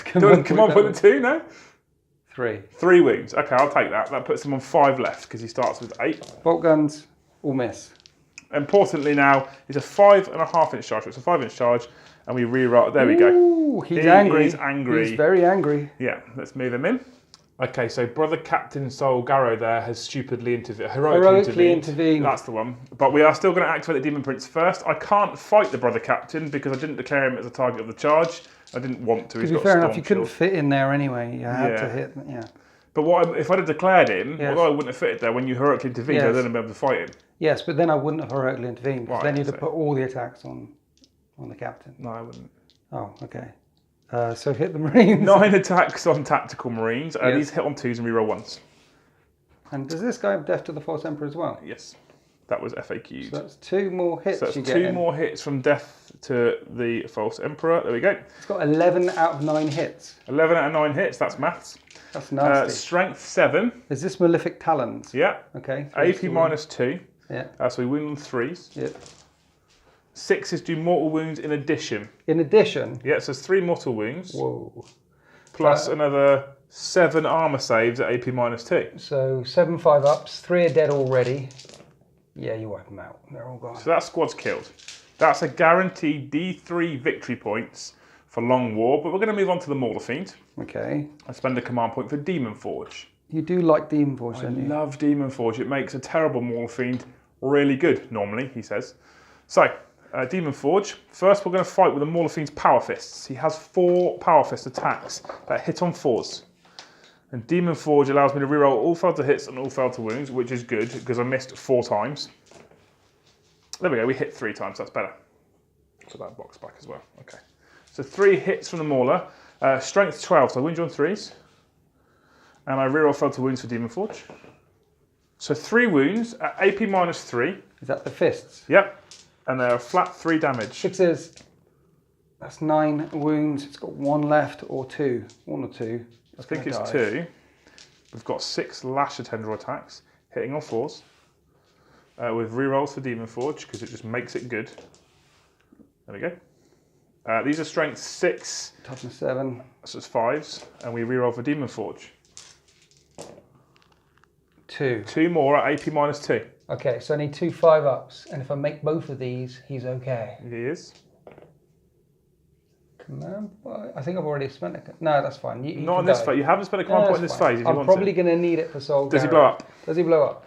Come on, put the 2, no? 3. 3 wounds. Okay, I'll take that. That puts him on 5 left because he starts with 8. Bolt guns, all miss. Importantly now, it's a 5.5 inch charge. So it's a 5 inch charge, and we re-roll. There we go. Ooh, he's angry. He's angry. He's very angry. Yeah, let's move him in. Okay, so Brother Captain Solgarrow there has stupidly heroically intervened. That's the one. But we are still going to activate the Demon Prince first. I can't fight the Brother Captain because I didn't declare him as a target of the charge. I didn't want to. To be fair enough, you couldn't fit in there anyway. You had to hit, But if I'd have declared him, although I wouldn't have fitted there, when you heroically intervened, I'd then be able to fight him. Yes, but then I wouldn't have heroically intervened. Right, then you'd have put all the attacks on the captain. No, I wouldn't. Oh, okay. So hit the Marines. 9 attacks on tactical Marines. These hit on 2s and reroll 1s. And does this guy have Death to the False Emperor as well? Yes. That was FAQ'd. So that's 2 more hits. So that's 2 more hits from Death to the False Emperor. There we go. It's got 11 out of 9 hits. 11 out of 9 hits. That's maths. That's nasty. Strength 7. Is this Malefic Talons? Yeah. Okay. AP minus 2. Yeah. So we wound on 3s. Yep. 6s do mortal wounds in addition. In addition? Yeah, so it's 3 mortal wounds. Whoa. Plus another 7 armor saves at AP minus 2. So 7 5-ups, 3 are dead already. Yeah, you wipe them out. They're all gone. So that squad's killed. That's a guaranteed D3 victory points for Long War, but we're going to move on to the Mauler Fiend. Okay. I spend a command point for Demon Forge. You do like Demon Forge, don't you? I love Demon Forge. It makes a terrible Mauler Fiend really good, normally, he says. So, Demon Forge. First, we're going to fight with the Mauler Fiend's Power Fists. He has 4 Power Fist attacks that hit on 4s. And Demon Forge allows me to reroll all failed to hits and all failed to wounds, which is good because I missed 4 times. There we go, we hit 3 times, that's better. Put that box back as well, okay. So 3 hits from the Mauler, strength 12, so I wound you on 3s. And I reroll failed to wounds for Demon Forge. So 3 wounds at AP minus 3. Is that the fists? Yep, and they're a flat 3 damage. 6s, that's 9 wounds, it's got 1 left or 2, 1 or 2. I think it's 2. We've got 6 Lasher Tendril attacks, hitting on 4s. With rerolls for Demon Forge, because it just makes it good. There we go. These are strength 6. Toughness 7. So it's 5s, and we reroll for Demon Forge. 2. 2 more at AP minus 2. Okay, so I need 2 5-ups, and if I make both of these, he's okay. He is. Command. I think I've already spent it. No, that's fine. Not in this phase. You haven't spent a command point in this phase. If you I'm probably going to need it for Soul. Does he blow up? Does he blow up?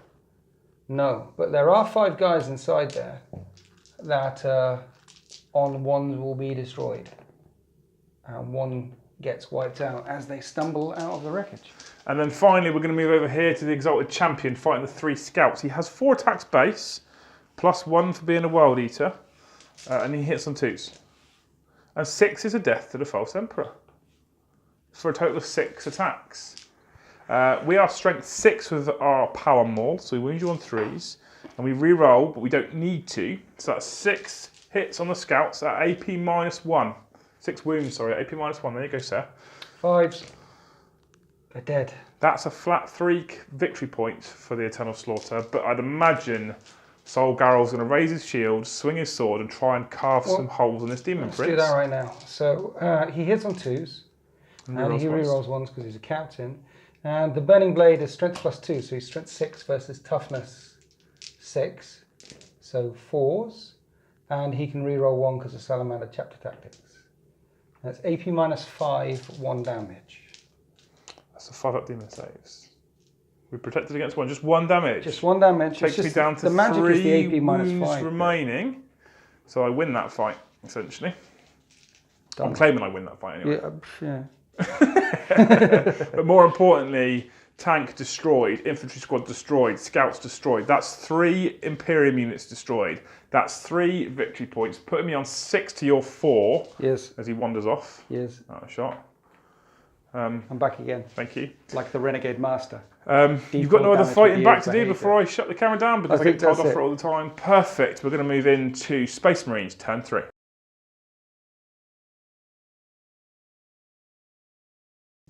No, but there are 5 guys inside there that on ones will be destroyed, and one gets wiped out as they stumble out of the wreckage. And then finally, we're going to move over here to the Exalted Champion fighting the 3 scouts. He has 4 attacks base, +1 for being a World Eater, and he hits on 2s. And 6 is a death to the False Emperor, for a total of 6 attacks. We are strength 6 with our power maul, so we wound you on 3s, and we re-roll, but we don't need to. So that's 6 hits on the scouts at AP -1. 6 wounds, sorry, at AP -1. There you go, sir. 5s. They're dead. That's a flat 3 victory point for the Eternal Slaughter, but I'd imagine Sol Garrel's going to raise his shield, swing his sword, and try and carve some holes in this demon prince. Let's do that right now. So he hits on 2s, and he re-rolls 1s because he's a captain. And the Burning Blade is strength +2, so he's strength 6 versus toughness 6, so 4s. And he can re-roll 1 because of Salamander Chapter Tactics. That's AP -5, 1 damage. That's a 5-up demon saves. We protected against 1, just 1 damage. Just 1 damage. Takes me down to the magic 3 is the AP wounds -5 remaining. So I win that fight, essentially. Done. I'm claiming I win that fight anyway. Yeah. But more importantly, tank destroyed, infantry squad destroyed, scouts destroyed. That's 3 Imperium units destroyed. That's 3 victory points, putting me on 6 to your 4. Yes. As he wanders off. Yes. Out of shot. I'm back again. Thank you. Like the Renegade Master. You've got no other fighting back to do before I shut the camera down because I get told off for it all the time. Perfect. We're going to move into Space Marines, turn 3.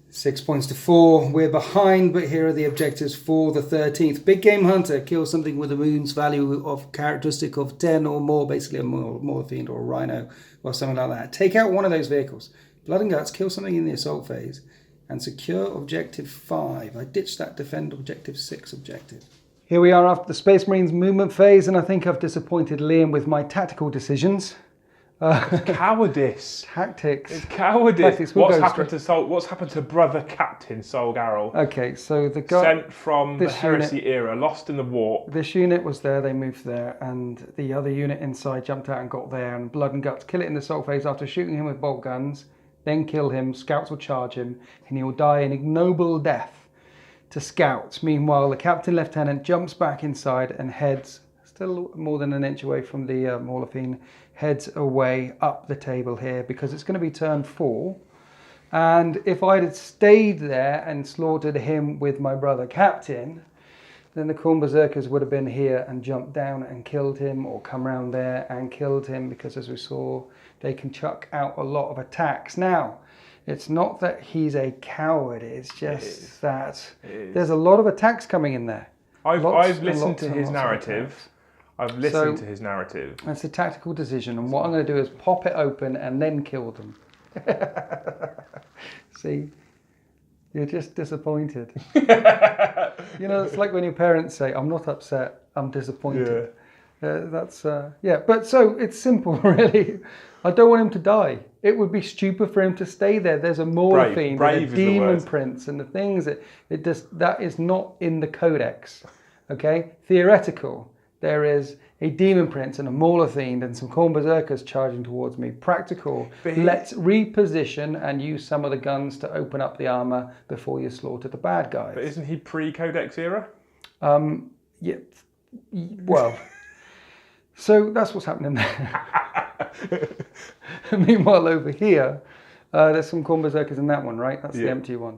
Six points to 4. We're behind, but here are the objectives for the 13th. Big Game Hunter. Kill something with a wounds value of characteristic of 10 or more, basically a Mauler Fiend or a Rhino or something like that. Take out one of those vehicles. Blood and Guts, kill something in the assault phase and secure objective 5. I ditched that defend objective 6 objective. Here we are after the Space Marines movement phase, and I think I've disappointed Liam with my tactical decisions. Cowardice. Tactics. It's cowardice. Tactics. What's happened to brother Captain Sol Garrel? Okay, so the guy sent from the Heresy era, lost in the warp. This unit was there, they moved there, and the other unit inside jumped out and got there, and Blood and Guts kill it in the assault phase after shooting him with bolt guns. Then kill him, scouts will charge him, and he will die an ignoble death to scouts. Meanwhile, the Captain Lieutenant jumps back inside and heads, still more than an inch away from the Mauler Fiend, heads away up the table here because it's going to be turn 4. And if I'd had stayed there and slaughtered him with my brother Captain, then the Khorne Berserkers would have been here and jumped down and killed him, or come around there and killed him, because as we saw, they can chuck out a lot of attacks. Now, it's not that he's a coward, it's just that there's a lot of attacks coming in there. I've listened to his narrative. I've listened to his narrative. That's a tactical decision, and what I'm going to do is pop it open and then kill them. See? You're just disappointed. You know, it's like when your parents say, I'm not upset, I'm disappointed. Yeah. But so it's simple, really. I don't want him to die. It would be stupid for him to stay there. There's a Mauler Fiend, a Demon Prince, and the things that is not in the Codex. Okay? Theoretical. There is a Demon Prince and a Mauler Fiend and some Khorne Berserkers charging towards me. Practical. Let's reposition and use some of the guns to open up the armor before you slaughter the bad guys. But isn't he pre-Codex era? Yeah. Well, so that's what's happening there. Meanwhile, over here, there's some Khorne Berserkers in that one, right? That's the empty one.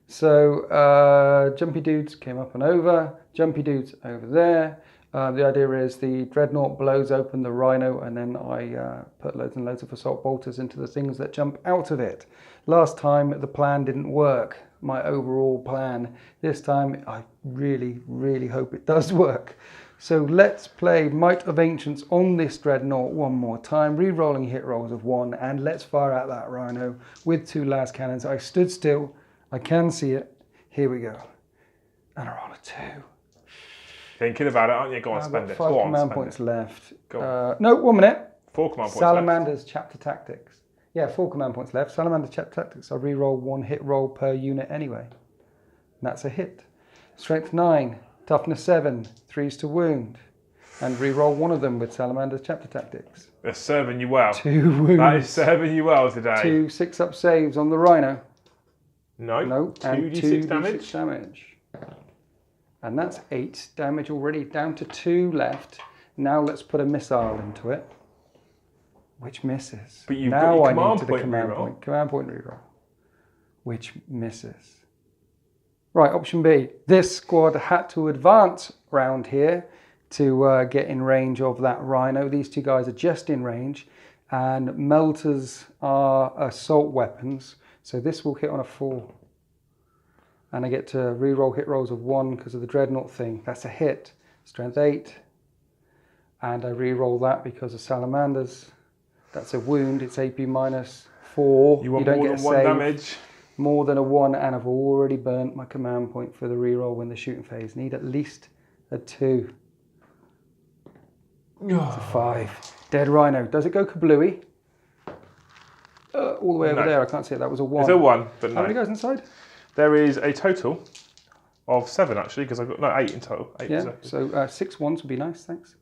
So, Jumpy Dudes came up and over. Jumpy Dudes over there. The idea is the Dreadnought blows open the Rhino, and then I put loads and loads of assault bolters into the things that jump out of it. Last time the plan didn't work, my overall plan. This time I really, really hope it does work. So let's play Might of Ancients on this Dreadnought one more time, re-rolling hit rolls of 1, and let's fire out that Rhino with 2 las cannons. I stood still, I can see it, here we go. And I roll a 2. Thinking about it, aren't you? Go on, spend it. 5 command points left. Go on. No, 1 minute. 4 command points Salamander's Chapter Tactics. Yeah, 4 command points left. Salamander Chapter Tactics, I reroll 1 hit roll per unit anyway. And that's a hit. Strength 9, toughness 7, 3s to wound. And reroll 1 of them with Salamander Chapter Tactics. They're serving you well. 2 wounds. That is serving you well today. 2 6-up saves on the Rhino. No. 2d6 damage. damage. And that's 8 damage already, down to 2 left. Now let's put a missile into it, which misses. But you've now got your I command need to the point command reroll. point. Command point reroll, which misses. Right, option B. This squad had to advance round here to get in range of that Rhino. These 2 guys are just in range, and melters are assault weapons, so this will hit on a 4. And I get to reroll hit rolls of 1 because of the Dreadnought thing. That's a hit. Strength 8. And I reroll that because of Salamanders. That's a wound. It's AP minus 4. You want don't more get than a 1 save. damage. More than a 1, and I've already burnt my command point for the reroll when the shooting phase. Need at least a 2. It's a 5. Dead Rhino. Does it go kablooey? All the way over No. there. I can't see it. That was a 1. It's a 1, but no. How many guys inside? There is a total of 7 actually, because I've got 8 in total. 8 Yeah. exactly. So 6 1s would be nice. Thanks.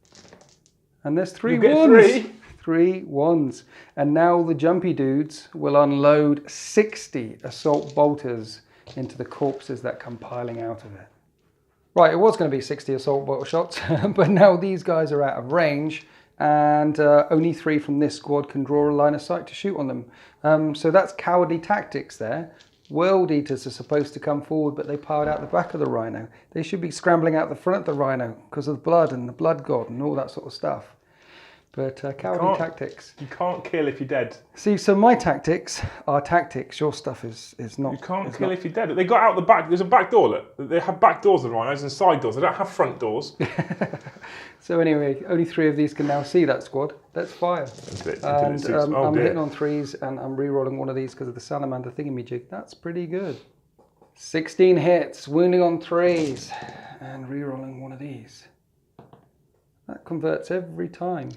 And there's 3 You get 1s. 3. 3 1s. And now the jumpy dudes will unload 60 assault bolters into the corpses that come piling out of it. Right, it was going to be 60 assault bolter shots, but now these guys are out of range, and only 3 from this squad can draw a line of sight to shoot on them. So that's cowardly tactics there. World Eaters are supposed to come forward, but they piled out the back of the Rhino. They should be scrambling out the front of the Rhino because of the blood and the blood god and all that sort of stuff. But cowardly tactics. You can't kill if you're dead. See, so my tactics are tactics. Your stuff is not. You can't kill if you're dead. They got out the back. There's a back door. Look, they have back doors, the Rhinos, and side doors. They don't have front doors. So anyway, only 3 of these can now see that squad. Let's fire. I'm hitting on 3s, and I'm re-rolling 1 of these because of the Salamander thingamajig. That's pretty good. 16 hits, wounding on 3s, and re-rolling 1 of these. That converts every time.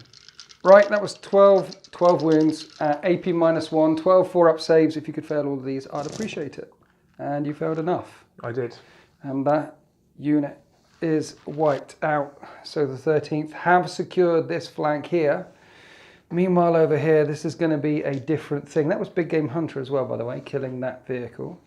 Right, that was 12 wounds, AP minus 1, 12 4-up saves. If you could fail all of these, I'd appreciate it. And you failed enough. I did. And that unit is wiped out. So the 13th have secured this flank here. Meanwhile over here, this is going to be a different thing. That was Big Game Hunter as well, by the way, killing that vehicle.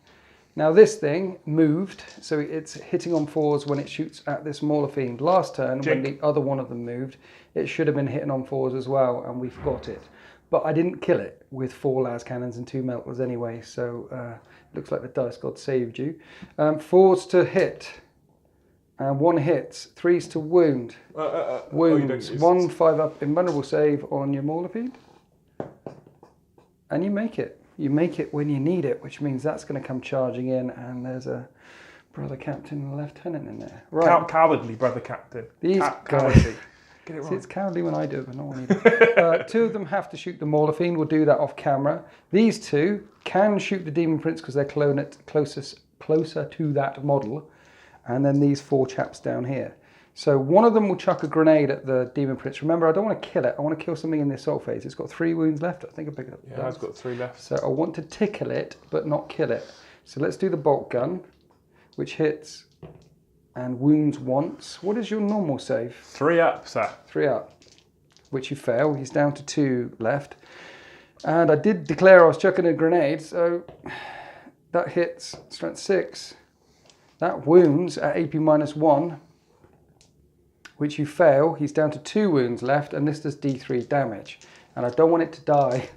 Now this thing moved, so it's hitting on 4s when it shoots at this Mauler Fiend. Last turn, when the other one of them moved, it should have been hitting on 4s as well, and we forgot it. But I didn't kill it with 4 las cannons and 2 melters anyway, so it looks like the dice god saved you. 4s to hit, and 1 hits, 3s to wound. Wounds, 1 5-up invulnerable save on your Mauler Fiend, and you make it. You make it when you need it, which means that's going to come charging in, and there's a brother captain and a lieutenant in there. Right. Cowardly brother captain. These cowardly. Get it See, wrong. it's cowardly when I do it, but not when you do it. 2 of them have to shoot the Mauler Fiend. We'll do that off camera. These 2 can shoot the Demon Prince because they're closer to that model. And then these 4 chaps down here. So one of them will chuck a grenade at the Demon Prince. Remember, I don't want to kill it. I want to kill something in the assault phase. It's got 3 wounds left. I think I picked it up. Yeah, it's got 3 left. So I want to tickle it, but not kill it. So let's do the bolt gun, which hits and wounds once. What is your normal save? 3 up, sir. 3 up, which you fail. He's down to 2 left. And I did declare I was chucking a grenade, so that hits strength 6. That wounds at AP minus 1. Which you fail. He's down to 2 wounds left, and this does D3 damage. And I don't want it to die,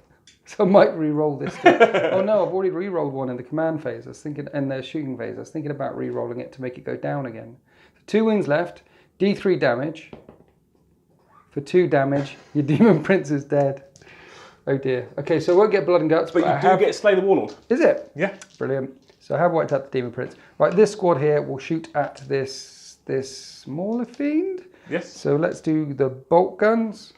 so I might re-roll this. Oh no, I've already re-rolled 1 in the command phase. I was thinking, in the shooting phase, I was thinking about re-rolling it to make it go down again. So 2 wounds left, D3 damage. For 2 damage, your Demon Prince is dead. Oh dear. Okay, so I won't get blood and guts, But you do get Slay the Warlord. Is it? Yeah. Brilliant. So I have wiped out the Demon Prince. Right, this squad here will shoot at this Mauler Fiend. Yes. So let's do the bolt guns.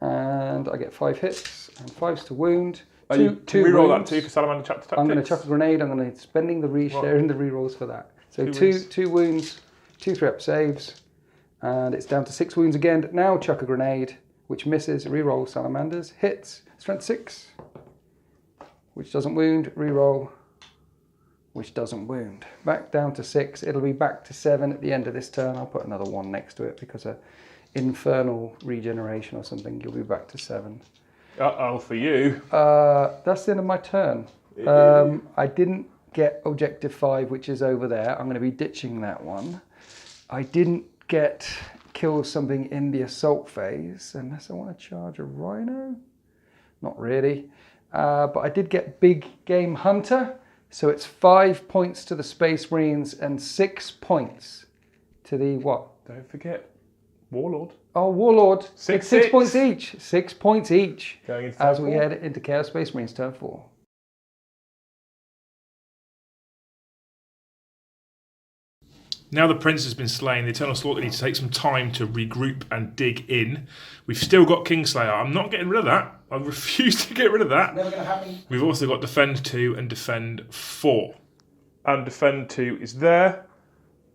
And I get 5 hits and 5s to wound. Two reroll wounds. that 2 for Salamander Chapter Tactics. I'm going to chuck a grenade. I'm going to spending the sharing the rerolls for that. So 2 wounds, 2 3-up saves, and it's down to 6 wounds again. Now chuck a grenade which misses, reroll salamanders. Hits, strength 6, which doesn't wound, reroll, which doesn't wound. Back down to 6. It'll be back to 7 at the end of this turn. I'll put another 1 next to it because of infernal regeneration or something. You'll be back to 7. Uh-oh, for you. That's the end of my turn. I didn't get objective 5, which is over there. I'm going to be ditching that one. I didn't get kill something in the assault phase, unless I want to charge a rhino. Not really. But I did get big game hunter. So it's 5 points to the Space Marines and 6 points to the what? Don't forget, Warlord. Oh, Warlord. Six points each. 6 points each. Going into as we head into Chaos Space Marines turn 4. Now the prince has been slain, the Eternal Slaughter need to take some time to regroup and dig in. We've still got Kingslayer. I'm not getting rid of that. I refuse to get rid of that. Never going to happen. We've also got Defend 2 and Defend 4. And Defend 2 is there.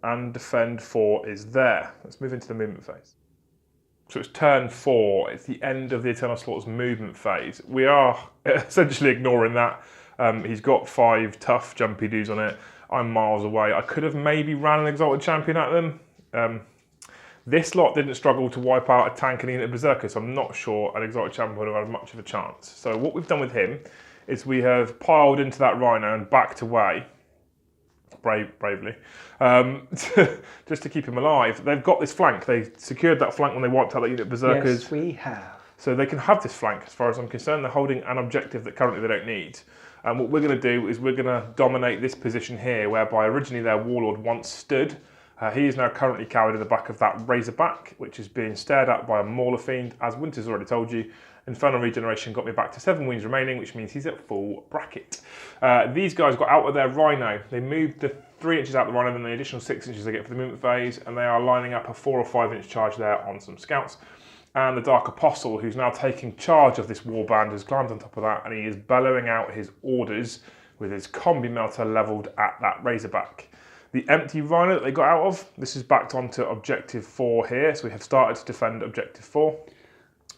And Defend 4 is there. Let's move into the movement phase. So it's turn 4. It's the end of the Eternal Slaughter's movement phase. We are essentially ignoring that. He's got 5 tough jumpy dudes on it. I'm miles away. I could have maybe ran an Exalted Champion at them. This lot didn't struggle to wipe out a tank and a Berserker, so I'm not sure an Exalted Champion would have had much of a chance. So what we've done with him is we have piled into that Rhino and backed away, bravely, just to keep him alive. They've got this flank. They secured that flank when they wiped out that unit of Berserkers. Yes, we have. So they can have this flank as far as I'm concerned. They're holding an objective that currently they don't need. And what we're going to do is we're going to dominate this position here, whereby originally their Warlord once stood. He is now currently cowered in the back of that Razorback, which is being stared at by a Mauler Fiend. As Winter's already told you, Infernal Regeneration got me back to 7 wounds remaining, which means he's at full bracket. These guys got out of their Rhino. They moved the 3 inches out of the Rhino, and then the additional 6 inches they get for the movement phase, and they are lining up a 4 or 5 inch charge there on some scouts. And the Dark Apostle, who's now taking charge of this warband, has climbed on top of that, and he is bellowing out his orders with his combi melter levelled at that Razorback. The empty Rhino that they got out of, this is backed onto Objective 4 here, so we have started to defend Objective 4.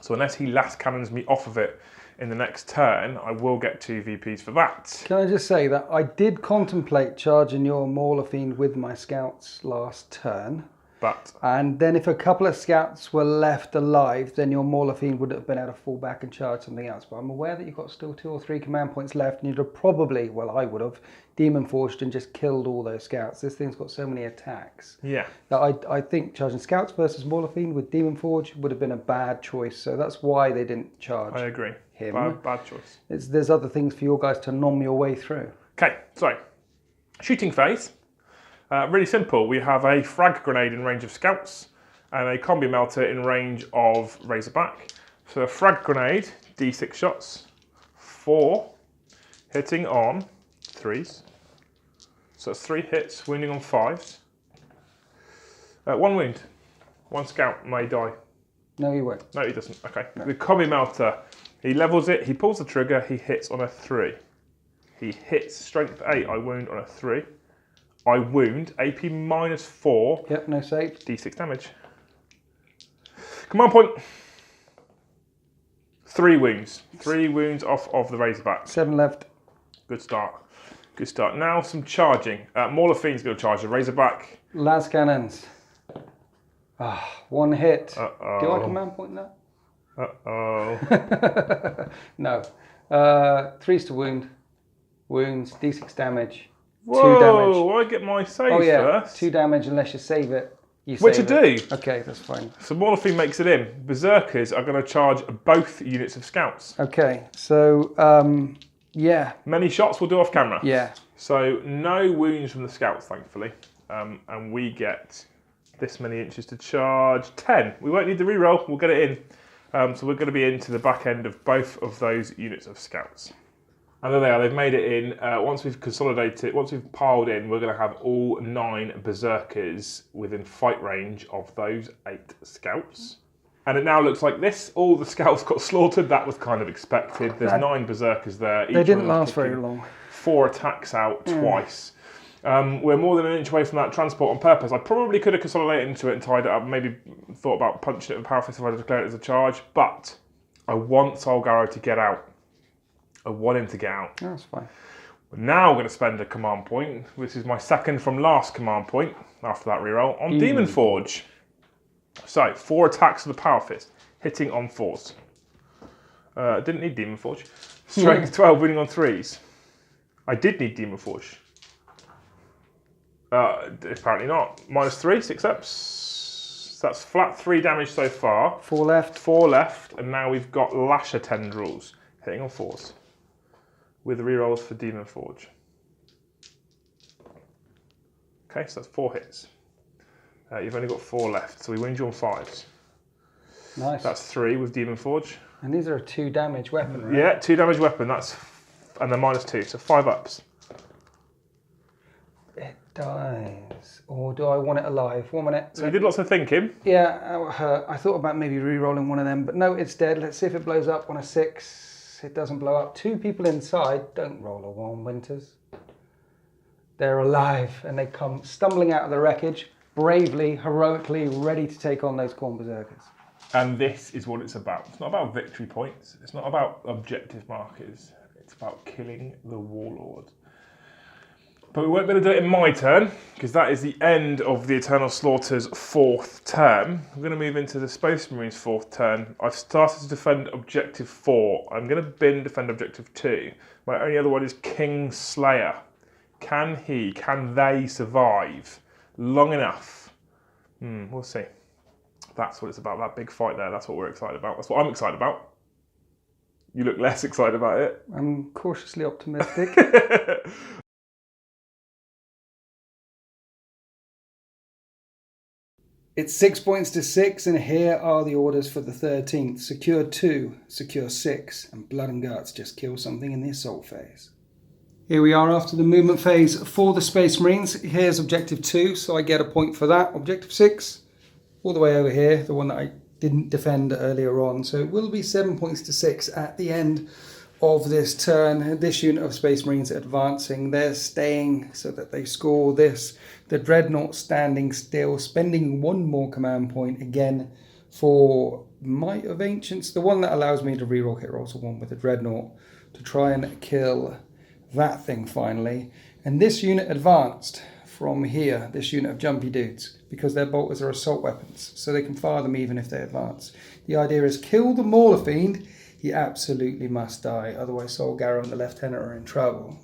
So unless he last cannons me off of it in the next turn, I will get 2 VPs for that. Can I just say that I did contemplate charging your Mauler Fiend with my scouts last turn. And then if a couple of scouts were left alive, then your Mauler Fiend would have been able to fall back and charge something else. But I'm aware that you've got still 2 or 3 command points left, and you'd have probably, well, I would have, Demon Forged and just killed all those scouts. This thing's got so many attacks. Yeah. That I think charging scouts versus Mauler Fiend with Demon Forge would have been a bad choice. So that's why they didn't charge I agree. him. Bad choice. There's other things for your guys to nom your way through. Okay, so shooting phase. Really simple. We have a frag grenade in range of scouts and a combi melter in range of Razorback. So a frag grenade, D6 shots, 4 hitting on 3s. So that's 3 hits, wounding on 5s. 1 wound. 1 scout may die. No, he won't. No, he doesn't. Okay. No. The combi melter, he levels it, he pulls the trigger, he hits on a 3. He hits strength 8, I wound on a 3. I wound, AP -4. Yep, no save. D6 damage. Command point. 3 wounds. 3 wounds off of the Razorback. 7 left. Good start. Good start. Now some charging. Mauler Fiend's going to charge the Razorback. Las cannons. 1 hit. Uh-oh. Do I command point that? Uh-oh. No. 3's to wound. Wounds, D6 damage. Whoa, 2 damage. I get my save first. 2 damage unless you save it. Which I do. Okay, that's fine. So Mauler Fiend makes it in. Berserkers are going to charge both units of scouts. Okay, so, yeah. Many shots will do off camera. Yeah. So no wounds from the scouts, thankfully. And we get this many inches to charge. 10. We won't need the reroll. We'll get it in. So we're going to be into the back end of both of those units of scouts. And there they are, they've made it in. Once we've consolidated, once we've piled in, we're going to have all 9 Berserkers within fight range of those 8 scouts. And it now looks like this. All the scouts got slaughtered. That was kind of expected. There's 9 Berserkers there. They didn't last very long. 4 attacks out twice. We're more than an inch away from that transport on purpose. I probably could have consolidated into it and tied it up, maybe thought about punching it with Power Fist if I declared it as a charge, but I want Solgaro to get out. I want him to get out. That's fine. Now I'm going to spend a command point, which is my second from last command point, after that reroll, on Demon Forge. So, 4 attacks with the Power Fist, hitting on 4s. Didn't need Demon Forge. Strength 12, winning on 3s. I did need Demon Forge. Apparently not. -3, 6 ups. That's flat 3 damage so far. 4 left. 4 left, and now we've got Lasher Tendrils, hitting on 4s. With rerolls for Demon Forge. Okay, so that's 4 hits. You've only got 4 left, so we wound you on 5s. Nice. That's 3 with Demon Forge. And these are a 2 damage weapon, right? Yeah, 2 damage weapon, and then -2, so 5 ups. It dies. Or do I want it alive? 1 minute. So you did lots of thinking. Yeah, that would hurt. I thought about maybe re-rolling one of them, but no, it's dead. Let's see if it blows up on a 6. It doesn't blow up. 2 people inside. Don't roll a 1, Winters. They're alive, and they come stumbling out of the wreckage, bravely, heroically, ready to take on those Khorne Berserkers. And this is what it's about. It's not about victory points. It's not about objective markers. It's about killing the Warlord. But we won't be able to do it in my turn, because that is the end of the Eternal Slaughter's 4th turn. I'm going to move into the Space Marine's 4th turn. I've started to defend Objective 4. I'm going to bin defend Objective 2. My only other one is King Slayer. Can they survive long enough? We'll see. That's what it's about, that big fight there. That's what we're excited about. That's what I'm excited about. You look less excited about it. I'm cautiously optimistic. It's 6 points to 6, and here are the orders for the 13th. Secure 2, secure 6, and Blood and Guts just kill something in the assault phase. Here we are after the movement phase for the Space Marines. Here's Objective 2, so I get a point for that. Objective 6, all the way over here, the one that I didn't defend earlier on. So it will be 7 points to 6 at the end of this turn. This unit of Space Marines advancing. They're staying so that they score this. The Dreadnought standing still, spending 1 more command point again for Might of Ancients, the one that allows me to reroll hit rolls, one with the Dreadnought, to try and kill that thing finally. And this unit advanced from here, this unit of jumpy dudes, because their bolters are assault weapons, so they can fire them even if they advance. The idea is kill the Mauler Fiend. He absolutely must die, otherwise Solgaro and the Lieutenant are in trouble.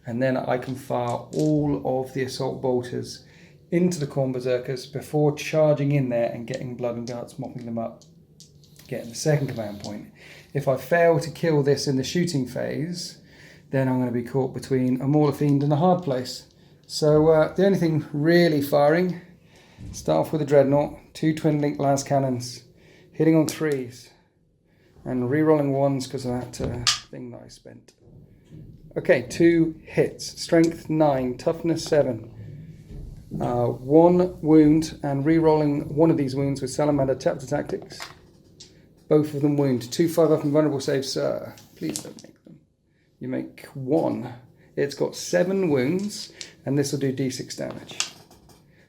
And then I can fire all of the assault bolters into the Khorne Berserkers before charging in there and getting Blood and Guts, mopping them up, getting the second command point. If I fail to kill this in the shooting phase, then I'm going to be caught between a Mauler Fiend and a hard place. So the only thing really firing, start off with a Dreadnought, 2 twin link las cannons, hitting on 3s, and re-rolling 1s because of that thing that I spent. Okay, 2 hits, strength 9, toughness 7, 1 wound, and re-rolling 1 of these wounds with Salamander Chapter Tactics. Both of them wound. 2 5-up invulnerable saves, sir. Please don't make them. You make 1. It's got 7 wounds, and this will do d6 damage.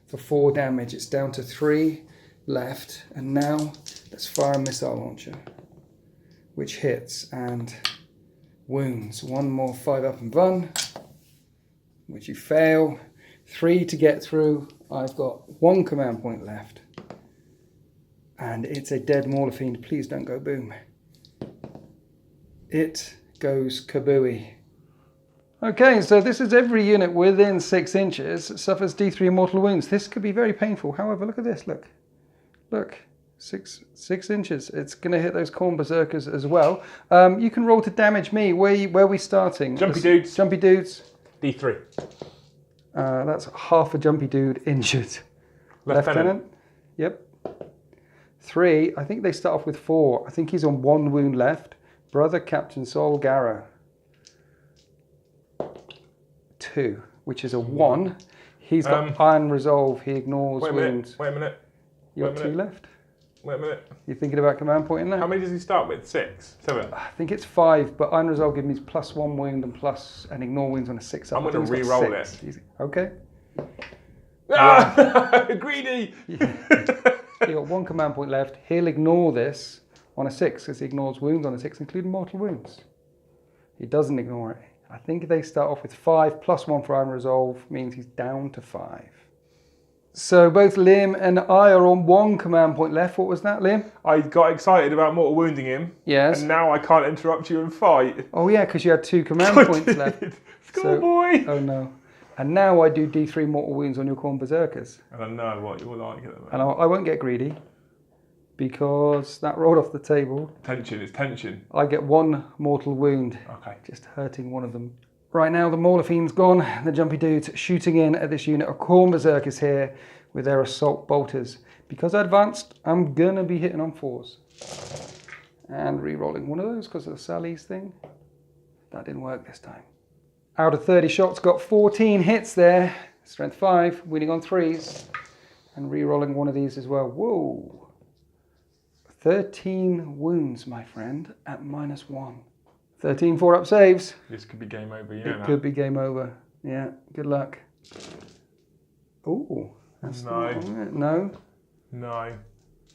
For 4 damage, it's down to 3 left, and now let's fire a missile launcher, which hits and wounds. 1 more 5-up and run, which you fail. 3 to get through. I've got 1 command point left, and it's a dead Mauler Fiend. Please don't go boom. It goes kabooey. Okay, so this is every unit within 6 inches suffers D3 mortal wounds. This could be very painful. However, look at this. Look. 6 inches. It's going to hit those Khorne Berserkers as well. You can roll to damage me. Where are we starting? Jumpy dudes. Jumpy dudes. D3. That's half a jumpy dude injured. Lieutenant. Yep. 3. I think they start off with 4. I think he's on 1 wound left. Brother Captain Solgaro. 2, which is a 1. He's got Iron Resolve. He ignores wounds. Wait a minute. You got 2 left. Wait a minute. You thinking about command point in there? How many does he start with? 6? 7? I think it's 5, but Unresolve gives me +1 wound and plus an ignore wounds on a 6 up. I'm going to re-roll it. Easy. Okay. Ah! Greedy! Yeah. You got 1 command point left. He'll ignore this on a 6 because he ignores wounds on a 6, including mortal wounds. He doesn't ignore it. I think they start off with 5 +1 for Unresolve means he's down to 5. So both Liam and I are on 1 command point left. What was that, Liam? I got excited about mortal wounding him. Yes. And now I can't interrupt you and fight. Oh yeah, because you had 2 command points left. Schoolboy! Oh no. And now I do D3 mortal wounds on your Khorne Berserkers. And I know what you're like at the moment. And I won't get greedy because that rolled off the table. Tension, it's tension. I get 1 mortal wound. Okay. Just hurting one of them. Right now the Mauler Fiend's gone. The jumpy dude's shooting in at this unit of Khorne Berserkers here with their assault bolters. Because I advanced, I'm gonna be hitting on 4s. And re-rolling one of those because of the Sally's thing. That didn't work this time. Out of 30 shots, got 14 hits there. Strength 5, winning on 3s. And re-rolling one of these as well. Whoa. 13 wounds, my friend, at -1. 13 4-up saves. This could be game over, It could be game over. Yeah, good luck. Ooh. That's No. No.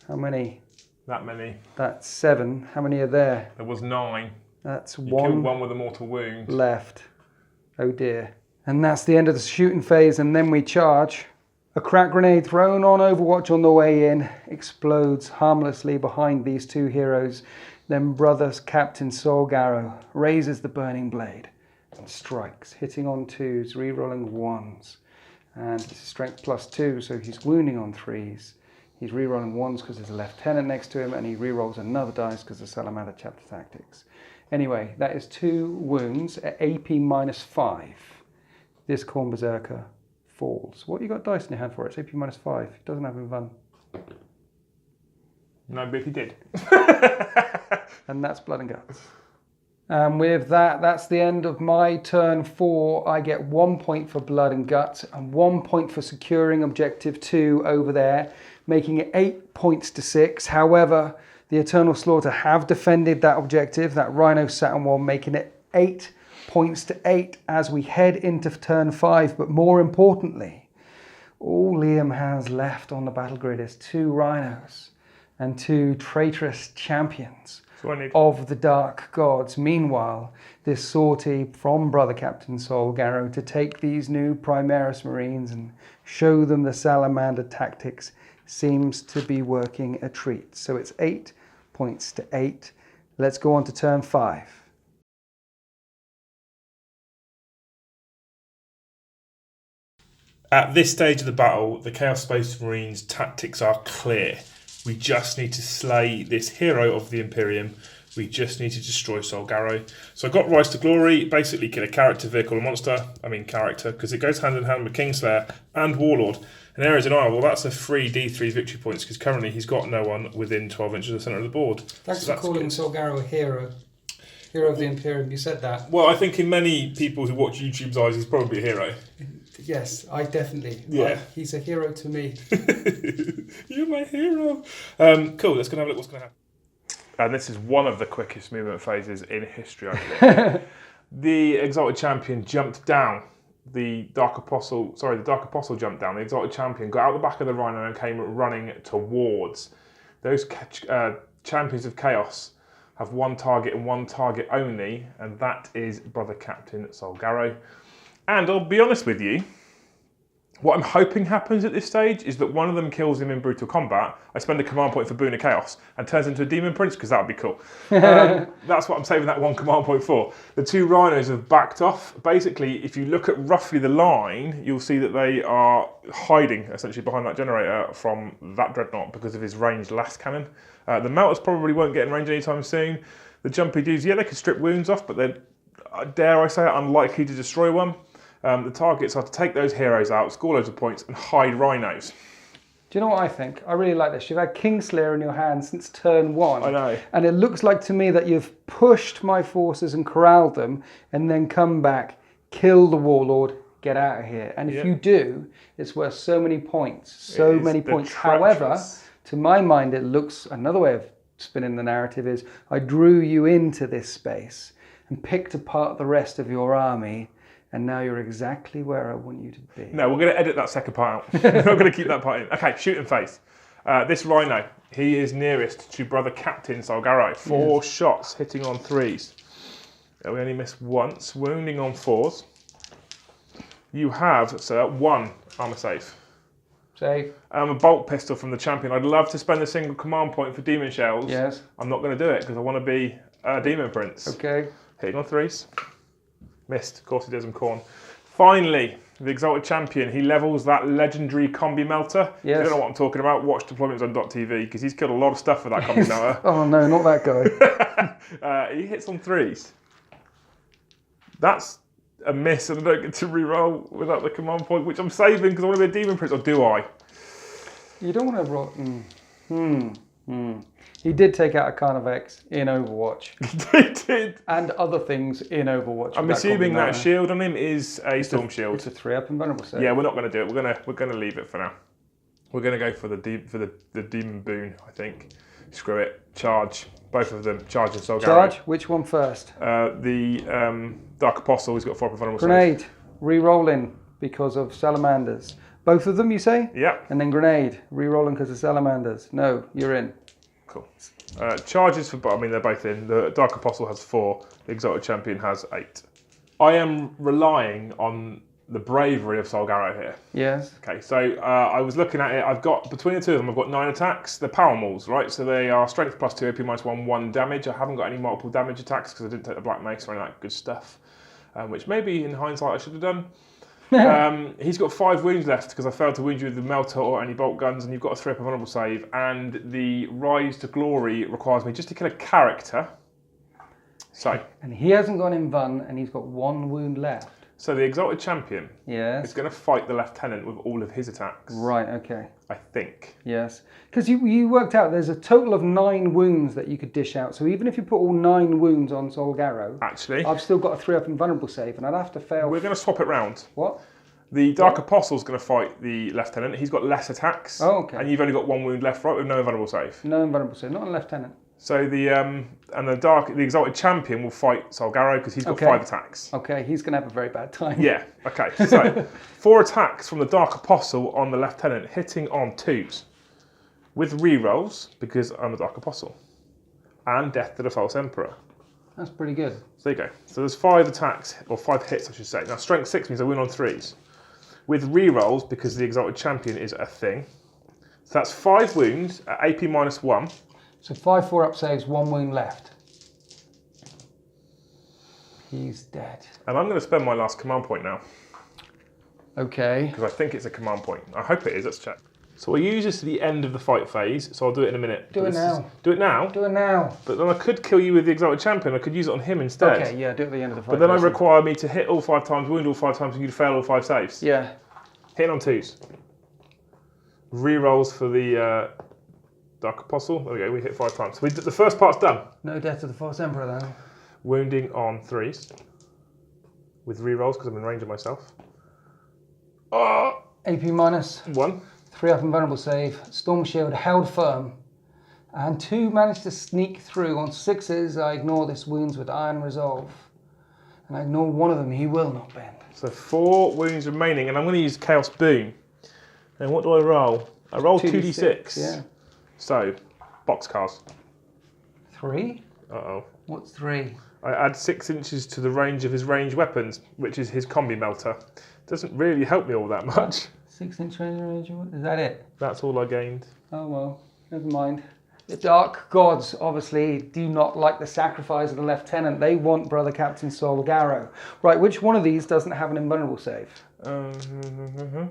How many? That many. That's 7. How many are there? There was 9. That's You 1 killed 1 with a mortal wound. left. Oh dear. And that's the end of the shooting phase, and then we charge. A crack grenade thrown on Overwatch on the way in explodes harmlessly behind these 2 heroes. Then Brothers Captain Solgarrow raises the burning blade and strikes, hitting on 2s, re-rolling 1s. And this is strength +2, so he's wounding on 3s. He's re-rolling 1s because there's a lieutenant next to him, and he re-rolls another dice because of Salamander Chapter Tactics. Anyway, that is 2 wounds at AP -5. This Khorne Berserker falls. What you got dice in your hand for? It's AP -5. He doesn't have Invan. No, but if he did. And that's blood and guts. And with that, that's the end of my turn 4. I get 1 point for blood and guts and 1 point for securing objective 2 over there, making it 8 points to 6. However, the Eternal Slaughter have defended that objective, that Rhino Saturn 1, making it 8 points to 8 as we head into turn 5. But more importantly, all Liam has left on the battle grid is 2 Rhinos and 2 traitorous champions of the Dark Gods. Meanwhile, this sortie from Brother Captain Solgarrow to take these new Primaris Marines and show them the Salamander tactics seems to be working a treat. So it's 8 points to 8. Let's go on to turn 5. At this stage of the battle, the Chaos Space Marines' tactics are clear. We just need to slay this hero of the Imperium. We just need to destroy Solgarrow. So I got Rise to Glory, basically kill a character, vehicle, or monster. I mean character, because it goes hand in hand with Kingslayer and Warlord. And Ares and I, well, that's a free D3 victory points, because currently he's got no one within 12 inches of the centre of the board. Thanks for calling Solgarrow a hero. Hero of the Imperium, you said that. Well, I think in many people who watch YouTube's eyes, he's probably a hero. Yes, I definitely. Yeah. He's a hero to me. You're my hero. Cool, let's go and have a look what's going to happen. And this is one of the quickest movement phases in history, I think. The Exalted Champion jumped down. The Dark Apostle jumped down. The Exalted Champion got out the back of the Rhino and came running towards. Those Champions of Chaos have one target and one target only, and that is Brother Captain Solgarrow. And I'll be honest with you, what I'm hoping happens at this stage is that one of them kills him in brutal combat. I spend a command point for Boon of Chaos and turns into a Demon Prince, because that would be cool. That's what I'm saving that 1 command point for. The 2 Rhinos have backed off. Basically, if you look at roughly the line, you'll see that they are hiding essentially behind that generator from that Dreadnought because of his ranged last cannon. The Melters probably won't get in range anytime soon. The Jumpy Dudes, yeah, they could strip wounds off, but they're, dare I say it, unlikely to destroy one. The targets are to take those heroes out, score loads of points, and hide Rhinos. Do you know what I think? I really like this. You've had Kingslayer in your hand since turn 1. I know. And it looks like to me that you've pushed my forces and corralled them, and then come back, kill the Warlord, get out of here. And if you do, it's worth so many points. So many points. However, to my mind, it looks, another way of spinning the narrative is, I drew you into this space and picked apart the rest of your army, and now you're exactly where I want you to be. No, we're going to edit that second part out. We're not going to keep that part in. Okay, shooting phase. This Rhino, he is nearest to Brother Captain Solgaro. 4 shots, hitting on 3s. We only missed once, wounding on 4s. You have, sir, 1 armour save. Save. A bolt pistol from the champion. I'd love to spend a single command point for demon shells. Yes. I'm not going to do it because I want to be a demon prince. Okay. Hitting on 3s. Missed. Of course he does, corn. Finally, the Exalted Champion. He levels that legendary combi melter. Yes. If you don't know what I'm talking about, watch deployments on .tv because he's killed a lot of stuff with that combi melter. Oh no, not that guy. He hits on 3s. That's a miss, and I don't get to re-roll without the command point, which I'm saving because I want to be a demon prince, or do I? You don't want to roll. He did take out a Carnivex in Overwatch. He did. And other things in Overwatch. I'm assuming that shield on him is a storm shield. It's a 3-up invulnerable save. Yeah, we're not going to do it. We're going to leave it for now. We're going to go for the demon boon, I think. Screw it. Charge. Both of them. Charge and Solgaro. Charge. Which one first? The Dark Apostle. He's got 4 invulnerable Grenade. Re-rolling because of salamanders. Both of them, you say? Yeah. And then grenade. Re-rolling because of salamanders. No, you're in. Cool. Charges for, I mean, they're both in. The Dark Apostle has 4. The Exalted Champion has 8. I am relying on the bravery of Solgaro here. Yes. Okay, so I was looking at it. I've got, between the two of them, I've got 9 attacks. They're power mauls, right? So they are strength +2, AP -1, 1 damage. I haven't got any multiple damage attacks because I didn't take the Black Mace or any of that good stuff, which maybe in hindsight I should have done. He's got 5 wounds left because I failed to wound you with the melter or any bolt guns, and you've got a 3-up invulnerable save. And the Rise to Glory requires me just to kill a character. So. And he hasn't gone in Vun, and he's got 1 wound left. So the Exalted Champion is going to fight the Lieutenant with all of his attacks. Right, okay. I think. Yes. Because you worked out there's a total of 9 wounds that you could dish out. So even if you put all 9 wounds on Solgaro, actually, I've still got a 3-up invulnerable save, and I'd have to fail. We're going to swap it round. What? The Dark Apostle's going to fight the Lieutenant. He's got less attacks. Oh, okay. And you've only got 1 wound left, right, with no invulnerable save. No invulnerable save, not a Lieutenant. So the Exalted Champion will fight Solgaro because he's got 5 attacks. Okay, he's going to have a very bad time. Yeah, okay. So 4 attacks from the Dark Apostle on the Lieutenant, hitting on 2s. With rerolls, because I'm a Dark Apostle. And Death to the False Emperor. That's pretty good. So there you go. So there's 5 attacks, or 5 hits I should say. Now strength 6 means I win on 3s. With rerolls, because the Exalted Champion is a thing. So that's 5 wounds at AP -1. So 5 4-up saves, 1 wound left. He's dead. And I'm going to spend my last command point now. Okay. Because I think it's a command point. I hope it is, let's check. So I use this to the end of the fight phase, so I'll do it in a minute. Do it now. Do it now? Do it now. But then I could kill you with the Exalted Champion. I could use it on him instead. Okay, yeah, do it at the end of the fight. But then I require me to hit all 5 times, wound all 5 times, and you to fail all 5 saves. Yeah. Hitting on 2s. Rerolls for the Dark Apostle. There we go, we hit 5 times. So the first part's done. No Death to the False Emperor then. Wounding on 3s. With rerolls because I'm in range of myself. Oh! AP -1. 3-up invulnerable save. Storm Shield held firm. And 2 managed to sneak through. On 6s, I ignore this wounds with Iron Resolve. And I ignore 1 of them, he will not bend. So 4 wounds remaining, and I'm going to use Chaos Boon. And what do I roll? I roll 2d6. Yeah. So, boxcars. 3? Uh-oh. What's 3? I add 6 inches to the range of his ranged weapons, which is his combi melter. Doesn't really help me all that much. 6-inch range, is that it? That's all I gained. Oh well, never mind. The Dark Gods obviously do not like the sacrifice of the Lieutenant. They want Brother Captain Solgaro. Right, which one of these doesn't have an invulnerable save? The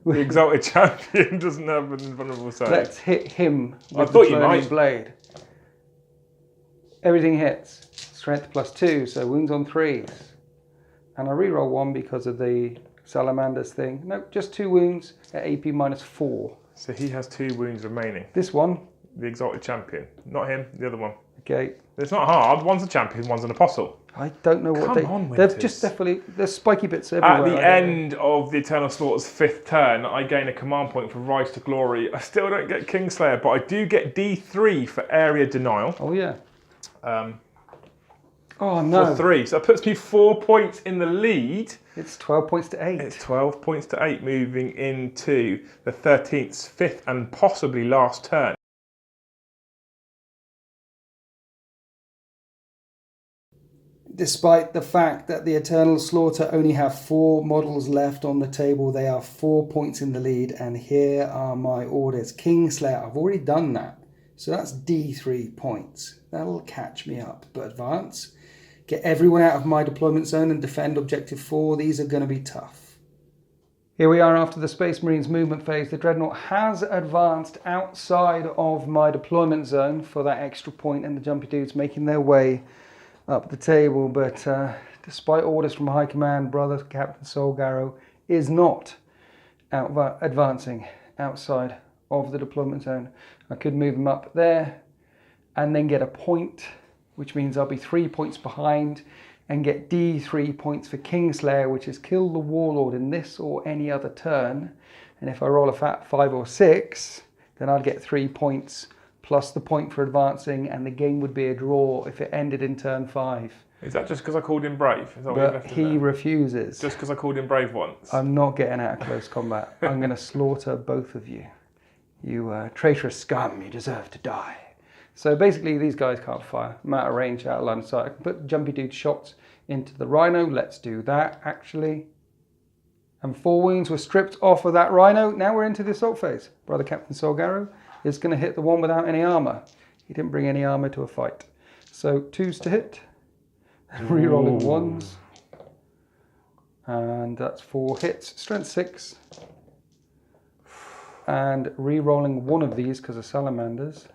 Exalted Champion doesn't have an invulnerable save. Let's hit him with I thought the you burning might. blade. Everything hits. Strength +2, so wounds on 3s. And I reroll 1 because of the Salamanders thing. Nope, just 2 wounds at AP -4. So he has 2 wounds remaining. This one? The Exalted Champion. Not him, the other one. Okay. It's not hard. One's a champion, one's an apostle. I don't know what they've just definitely, there's spiky bits everywhere. At the end of the Eternal Slaughter's 5th turn, I gain a command point for Rise to Glory. I still don't get Kingslayer, but I do get D3 for Area Denial. Oh yeah. Oh no. For 3, so that puts me 4 points in the lead. It's 12 points to 8. It's 12 points to 8, moving into the 13th, 5th, and possibly last turn. Despite the fact that the Eternal Slaughter only have 4 models left on the table, they are 4 points in the lead, and here are my orders. Kingslayer, I've already done that, so that's D3 points. That'll catch me up, but advance. Get everyone out of my deployment zone and defend Objective 4. These are going to be tough. Here we are after the Space Marines movement phase. The Dreadnought has advanced outside of my deployment zone for that extra point, and the Jumpy Dudes making their way up the table, but despite orders from High Command, Brother Captain Solgarrow is not advancing outside of the deployment zone. I could move him up there and then get a point, which means I'll be 3 points behind, and get D3 points for Kingslayer, which is kill the Warlord in this or any other turn. And if I roll a fat 5 or 6, then I'd get 3 points plus the point for advancing, and the game would be a draw if it ended in turn 5. Is that just because I called him brave? Is that but he refuses. Just because I called him brave once? I'm not getting out of close combat. I'm going to slaughter both of you. You traitorous scum, you deserve to die. So basically these guys can't fire. I'm out of range, out of line of sight. I can put Jumpy Dude shots into the Rhino. Let's do that, actually. And 4 wounds were stripped off of that Rhino. Now we're into the assault phase. Brother Captain Solgarrow is going to hit the one without any armour. He didn't bring any armour to a fight. So 2s to hit, and re-rolling 1s. And that's 4 hits, strength 6. And re-rolling 1 of these because of salamanders.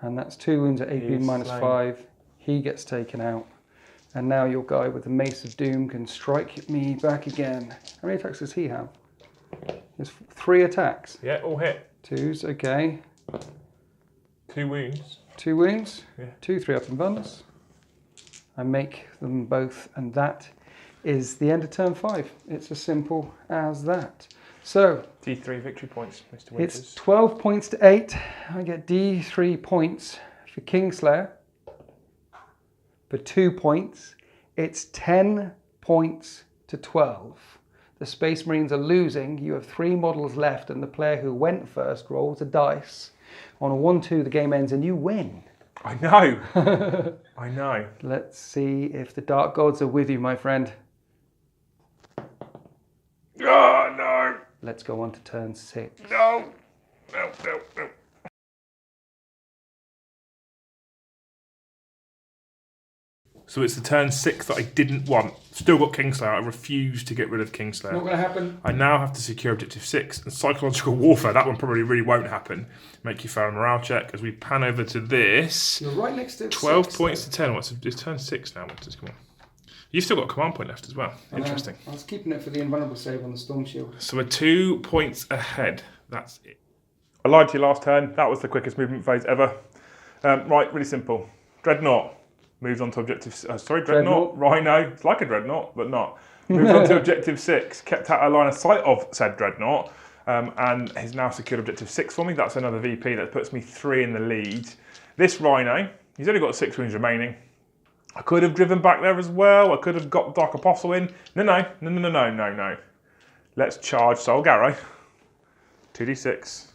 And that's 2 wounds at AP -5. He gets taken out. And now your guy with the Mace of Doom can strike me back again. How many attacks does he have? There's 3 attacks. Yeah, all hit. 2s, okay. 2 wounds. 2 wounds. Yeah. 2 3-up and bonus. I make them both, and that is the end of turn 5. It's as simple as that. So D3 victory points, Mr. Winters. It's 12 points to 8. I get D3 points for Kingslayer. For 2 points, it's 10 points to 12. The Space Marines are losing. You have 3 models left, and the player who went first rolls a dice. On a 1-2, the game ends, and you win. I know. I know. Let's see if the Dark Gods are with you, my friend. Oh, no. Let's go on to turn 6. No. No, no, no. So it's the turn 6 that I didn't want. Still got Kingslayer. I refuse to get rid of Kingslayer. Not going to happen. I now have to secure Objective 6. And Psychological Warfare, that one probably really won't happen. Make you fail a morale check. As we pan over to this. You're right next to 12 6, points though. to 10. It's turn 6 now. What's this? Come on. You've still got a command point left as well. Interesting. I was keeping it for the invulnerable save on the Storm Shield. So we're 2 points ahead. That's it. I lied to you last turn. That was the quickest movement phase ever. Right, really simple. Dreadnought. Moves on to Objective... Dreadnought. Rhino. It's like a Dreadnought, but not. Moves on to Objective 6. Kept out a line of sight of said Dreadnought. And has now secured Objective 6 for me. That's another VP. That puts me 3 in the lead. This Rhino, he's only got 6 wounds remaining. I could have driven back there as well. I could have got Dark Apostle in. No. Let's charge Solgarrow. 2d6.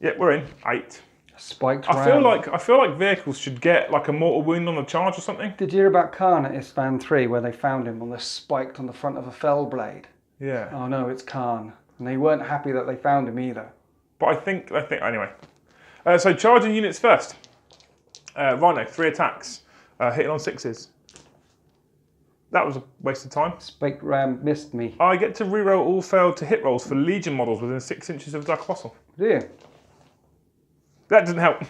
Yep, we're in. 8. Spiked I feel like vehicles should get like a mortal wound on the charge or something. Did you hear about Khan at Ispan 3 where they found him on the spiked on the front of a fell blade? Yeah. Oh no, it's Khan. And they weren't happy that they found him either. But I think anyway. So charging units first. Rhino, 3 attacks. Hitting on 6s. That was a waste of time. Spiked ram missed me. I get to reroll all failed to hit rolls for Legion models within 6 inches of Dark Apostle. Do you? That doesn't help.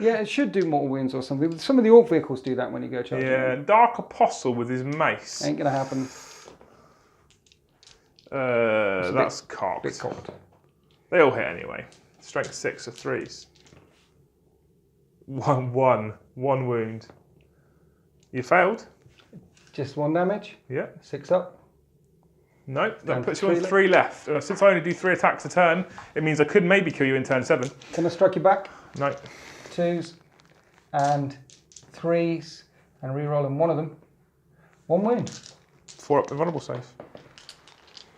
Yeah, it should do mortal wounds or something. Some of the Orc vehicles do that when you go charging. Yeah, Dark Apostle with his mace. Ain't gonna happen. That's cocked. Bit cocked. They all hit anyway. Strength 6 of 3s. One wound. You failed. Just 1 damage. Yeah. 6 up. No, Down that to puts you on 3 3 left. Since I only do 3 attacks a turn, it means I could maybe kill you in turn 7. Can I strike you back? No. 2s and 3s and re-rolling one of them. 1 wound. 4 up the vulnerable save,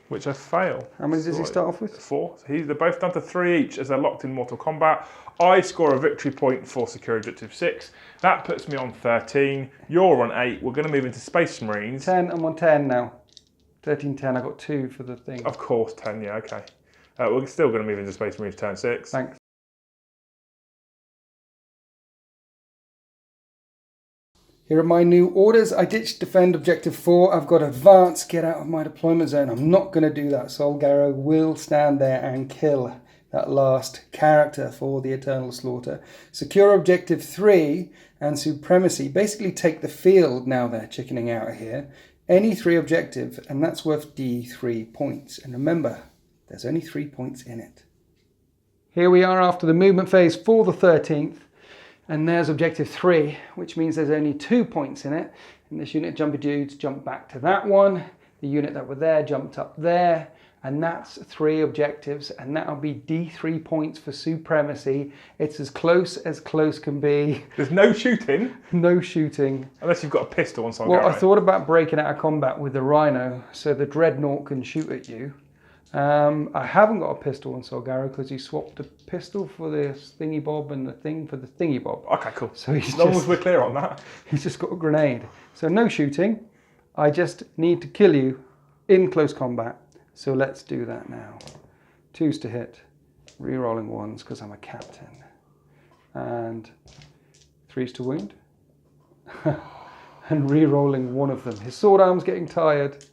which I fail. How many does he start off with? 4. So they're both down to 3 each as they're locked in Mortal Kombat. I score a victory point for secure objective 6. That puts me on 13. You're on 8. We're going to move into Space Marines. 10. I'm on 10 now. 13, 10. I got 2 for the thing. Of course, 10. Yeah, okay. We're still going to move into Space Marines turn 6. Thanks. Here are my new orders. I ditched defend objective 4. I've got advance, get out of my deployment zone. I'm not going to do that. Solgaro will stand there and kill that last character for the Eternal Slaughter. Secure objective 3 and supremacy. Basically take the field now they're chickening out of here. Any 3 objective, and that's worth D3 points. And remember, there's only 3 points in it. Here we are after the movement phase for the 13th. And there's objective 3, which means there's only 2 points in it. And this unit of jumpy dudes jumped back to that one. The unit that were there jumped up there. And that's 3 objectives. And that'll be D3 points for supremacy. It's as close can be. There's no shooting? No shooting. Unless you've got a pistol on Solgaro. Well, I thought about breaking out of combat with the Rhino so the Dreadnought can shoot at you. I haven't got a pistol on Solgaro because he swapped the pistol for the thingy bob and the thing for the thingy bob. Okay, cool. So he's as long as we're clear on that. He's just got a grenade. So no shooting. I just need to kill you in close combat. So let's do that now. 2s to hit, re-rolling 1s because I'm a captain. And 3s to wound. And re-rolling 1 of them. His sword arm's getting tired.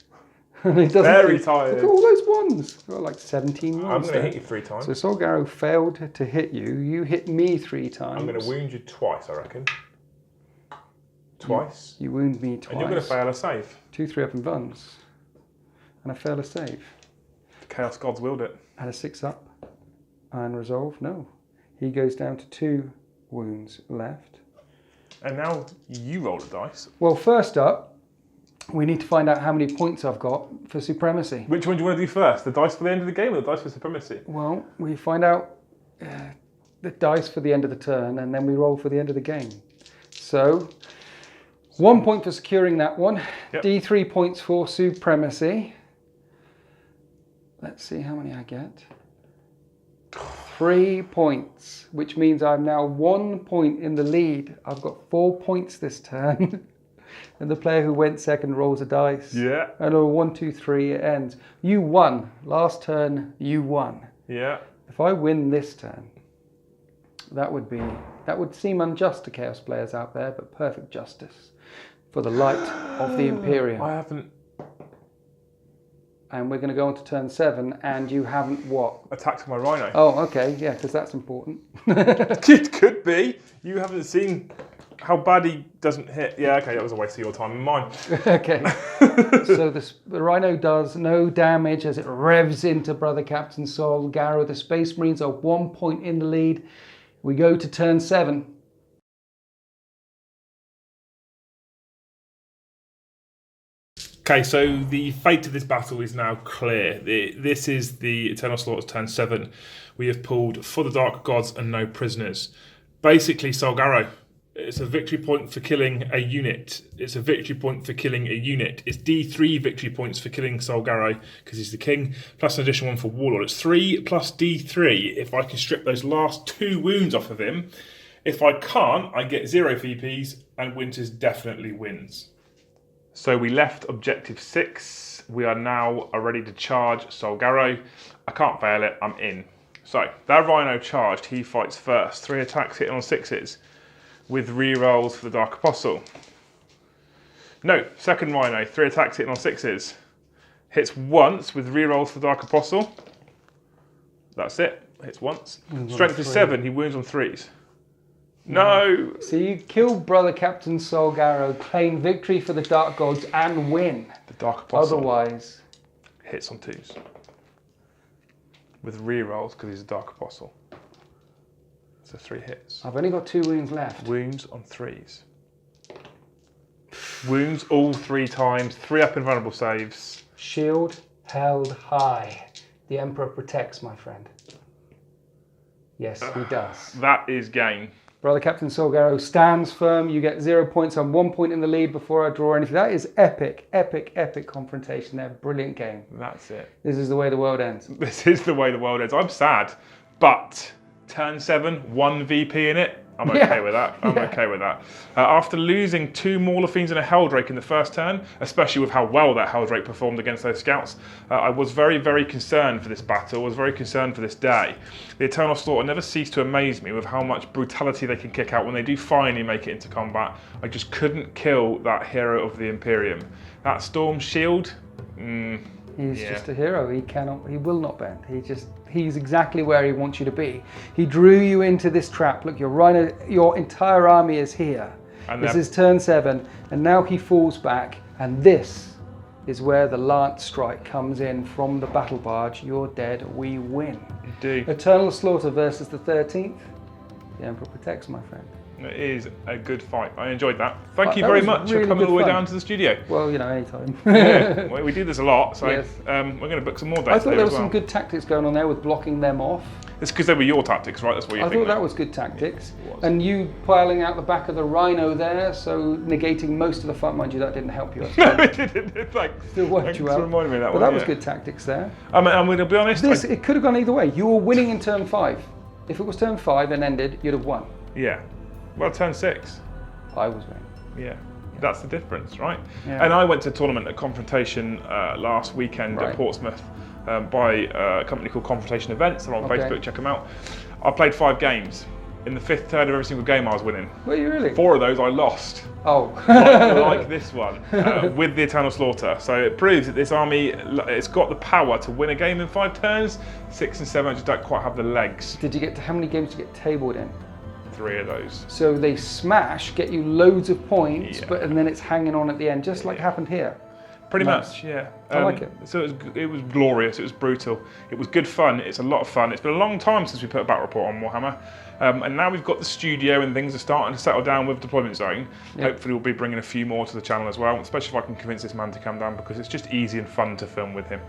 And it doesn't Very tired. Look at all those ones. I've got like 17 ones. I'm going to hit you 3 times. So Solgaro failed to hit you. You hit me 3 times. I'm going to wound you twice, I reckon. Twice. You wound me twice. And you're going to fail a save. 2, 3 up and guns. And I fail a save. The Chaos Gods willed it. Had a 6 up. And resolve. No. He goes down to 2 wounds left. And now you roll a dice. Well, first up, we need to find out how many points I've got for supremacy. Which one do you want to do first? The dice for the end of the game or the dice for supremacy? Well, we find out the dice for the end of the turn and then we roll for the end of the game. So, 1 point for securing that one. Yep. D3 points for supremacy. Let's see how many I get. 3 points, which means I'm now 1 point in the lead. I've got 4 points this turn. And the player who went second rolls a dice. Yeah. And a 1, 2, 3, it ends. You won. Last turn, you won. Yeah. If I win this turn, that would seem unjust to Chaos players out there, but perfect justice for the light of the Imperium. I haven't. And we're going to go on to turn 7, and you haven't what? Attacked my Rhino. Oh, okay, yeah, because that's important. It could be. You haven't seen how bad he doesn't hit. Yeah, okay, that was a waste of your time and mine. Okay. So the Rhino does no damage as it revs into Brother Captain Solgaro. The Space Marines are 1 point in the lead. We go to turn 7. Okay, so the fate of this battle is now clear. This is the Eternal Slaughter's turn 7. We have pulled for the Dark Gods and no prisoners. Basically, Solgaro. It's a victory point for killing a unit. It's a victory point for killing a unit. It's D3 victory points for killing Solgaro because he's the king, plus an additional 1 for Warlord. It's 3 plus D3 if I can strip those last 2 wounds off of him. If I can't, I get 0 VPs and Winters definitely wins. So we left objective 6. We are now ready to charge Solgaro. I can't fail it, I'm in. So, that Rhino charged, he fights first. 3 attacks hitting on 6s. With re-rolls for the Dark Apostle. No, second Rhino, 3 attacks hitting on 6s. Hits once with re-rolls for the Dark Apostle. That's it, hits once. Strength is 7, he wounds on 3s. No! So you kill Brother Captain Solgaro, claim victory for the Dark Gods and win. The Dark Apostle. Otherwise. Hits on 2s. With re-rolls because he's a Dark Apostle. So 3 hits. I've only got 2 wounds left. Wounds on 3s. Wounds all 3 times. 3 up invulnerable saves. Shield held high. The Emperor protects, my friend. Yes, he does. That is game. Brother Captain Solgaro stands firm. You get 0 points. I'm 1 point in the lead before I draw anything. That is epic, epic, epic confrontation there. Brilliant game. That's it. This is the way the world ends. This is the way the world ends. I'm sad, but turn 7, 1 VP in it. I'm okay with that. I'm okay with that. After losing 2 Mauler Fiends and a Helldrake in the first turn, especially with how well that Helldrake performed against those scouts, I was very, very concerned for this battle. I was very concerned for this day. The Eternal Slaughter never ceased to amaze me with how much brutality they can kick out when they do finally make it into combat. I just couldn't kill that hero of the Imperium. That Storm Shield, He's just a hero. He will not bend. He's exactly where he wants you to be. He drew you into this trap. Look, your entire army is here. And this is turn 7, and now he falls back, and this is where the Lance Strike comes in from the battle barge. You're dead, we win. Indeed. Eternal Slaughter versus the 13th. The Emperor protects, my friend. It is a good fight. I enjoyed that. Thank you very much for coming all the way down to the studio. Well, anytime. Yeah, we do this a lot, so yes. We're going to book some more days. I thought there was some good tactics going on there with blocking them off. It's because they were your tactics, right? That's what you think. I thought that was good tactics. Yeah, it was. And you piling out the back of the Rhino there, so negating most of the fun. Mind you, that didn't help you. No, it didn't. Still worked you out. Reminding me of that but one, that was good tactics there. I'm going to be honest. It could have gone either way. You were winning in turn 5. If it was turn 5 and ended, you'd have won. Yeah. Well, turn 6. I was winning. Yeah. That's the difference, right? Yeah. And I went to a tournament at Confrontation last weekend at Portsmouth by a company called Confrontation Events. They're on Facebook, check them out. I played 5 games. In the 5th turn of every single game I was winning. Were you really? 4 of those I lost. Oh. like this one, with the Eternal Slaughter. So it proves that this army, it's got the power to win a game in 5 turns. 6 and 7 just don't quite have the legs. Did you get to, how many games did you get tabled in? 3 of those. So they smash, get you loads of points, and then it's hanging on at the end, just like happened here. Pretty much, yeah. I like it. So it was glorious, it was brutal. It was good fun, it's a lot of fun. It's been a long time since we put a battle report on Warhammer. And now we've got the studio and things are starting to settle down with Deployment Zone. Hopefully we'll be bringing a few more to the channel as well, especially if I can convince this man to come down, because it's just easy and fun to film with him.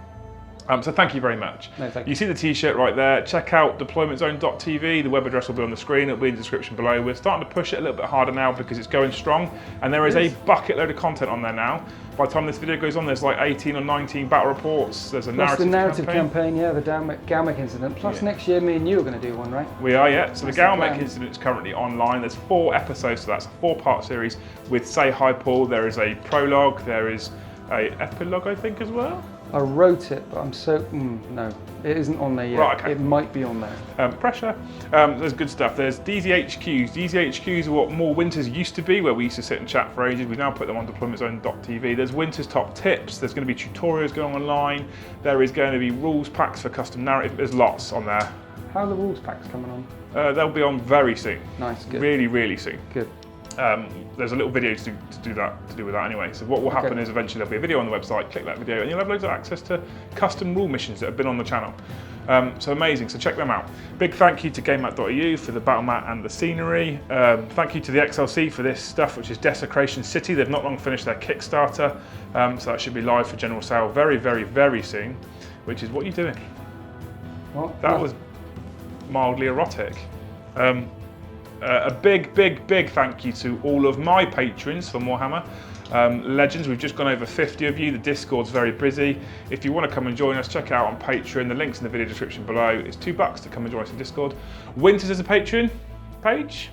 So thank you very much. No, thank you. You see the t-shirt right there. Check out deploymentzone.tv. The web address will be on the screen. It'll be in the description below. We're starting to push it a little bit harder now because it's going strong. And there is a bucket load of content on there now. By the time this video goes on, there's like 18 or 19 battle reports. There's a narrative campaign, the Galmec incident. Plus next year, me and you are going to do one, right? We are, yeah. So the Galmec incident is currently online. There's 4 episodes, so that's a 4-part series with Say Hi Paul. There is a prologue. There is a epilogue, I think, as well. I wrote it, but I'm so... no, it isn't on there yet. Right, okay. It might be on there. Pressure. There's good stuff. There's DZHQs. DZHQs are what more Winters used to be, where we used to sit and chat for ages. We've now put them on deploymentzone.tv. There's Winters top tips. There's going to be tutorials going online. There is going to be rules packs for custom narrative. There's lots on there. How are the rules packs coming on? They'll be on very soon. Nice, good. Really, really soon. Good. There's a little video to do with that anyway. So what will happen is eventually there'll be a video on the website, click that video, and you'll have loads of access to custom rule missions that have been on the channel. So amazing, so check them out. Big thank you to GameMat.eu for the battle mat and the scenery. Thank you to the XLC for this stuff, which is Desecration City. They've not long finished their Kickstarter, so that should be live for general sale very, very, very soon, which is what you're doing. What? That was mildly erotic. A big, big, big thank you to all of my patrons for Moarhammer. Legends, we've just gone over 50 of you. The Discord's very busy. If you want to come and join us, check it out on Patreon. The link's in the video description below. It's $2 to come and join us in Discord. Winters is a Patreon page?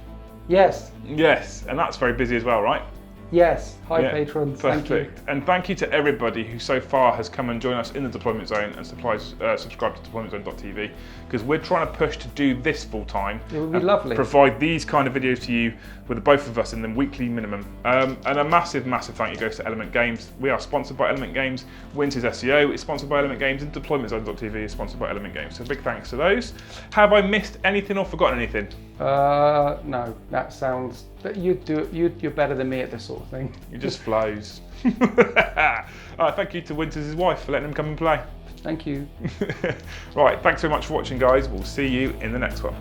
Yes. Yes, and that's very busy as well, right? Yes. Hi, patrons. Perfect. Thank you. And thank you to everybody who so far has come and joined us in the Deployment Zone and subscribe to deploymentzone.tv, because we're trying to push to do this full time. It would be lovely. Provide these kind of videos to you with the both of us in the weekly minimum. And a massive, massive thank you goes to Element Games. We are sponsored by Element Games. Winters SEO is sponsored by Element Games, and deploymentzone.tv is sponsored by Element Games. So big thanks to those. Have I missed anything or forgotten anything? No. That sounds... You're better than me at this sort of thing. It just flows. Thank you to Winters' wife for letting him come and play. Thank you. Right, thanks very much for watching, guys. We'll see you in the next one.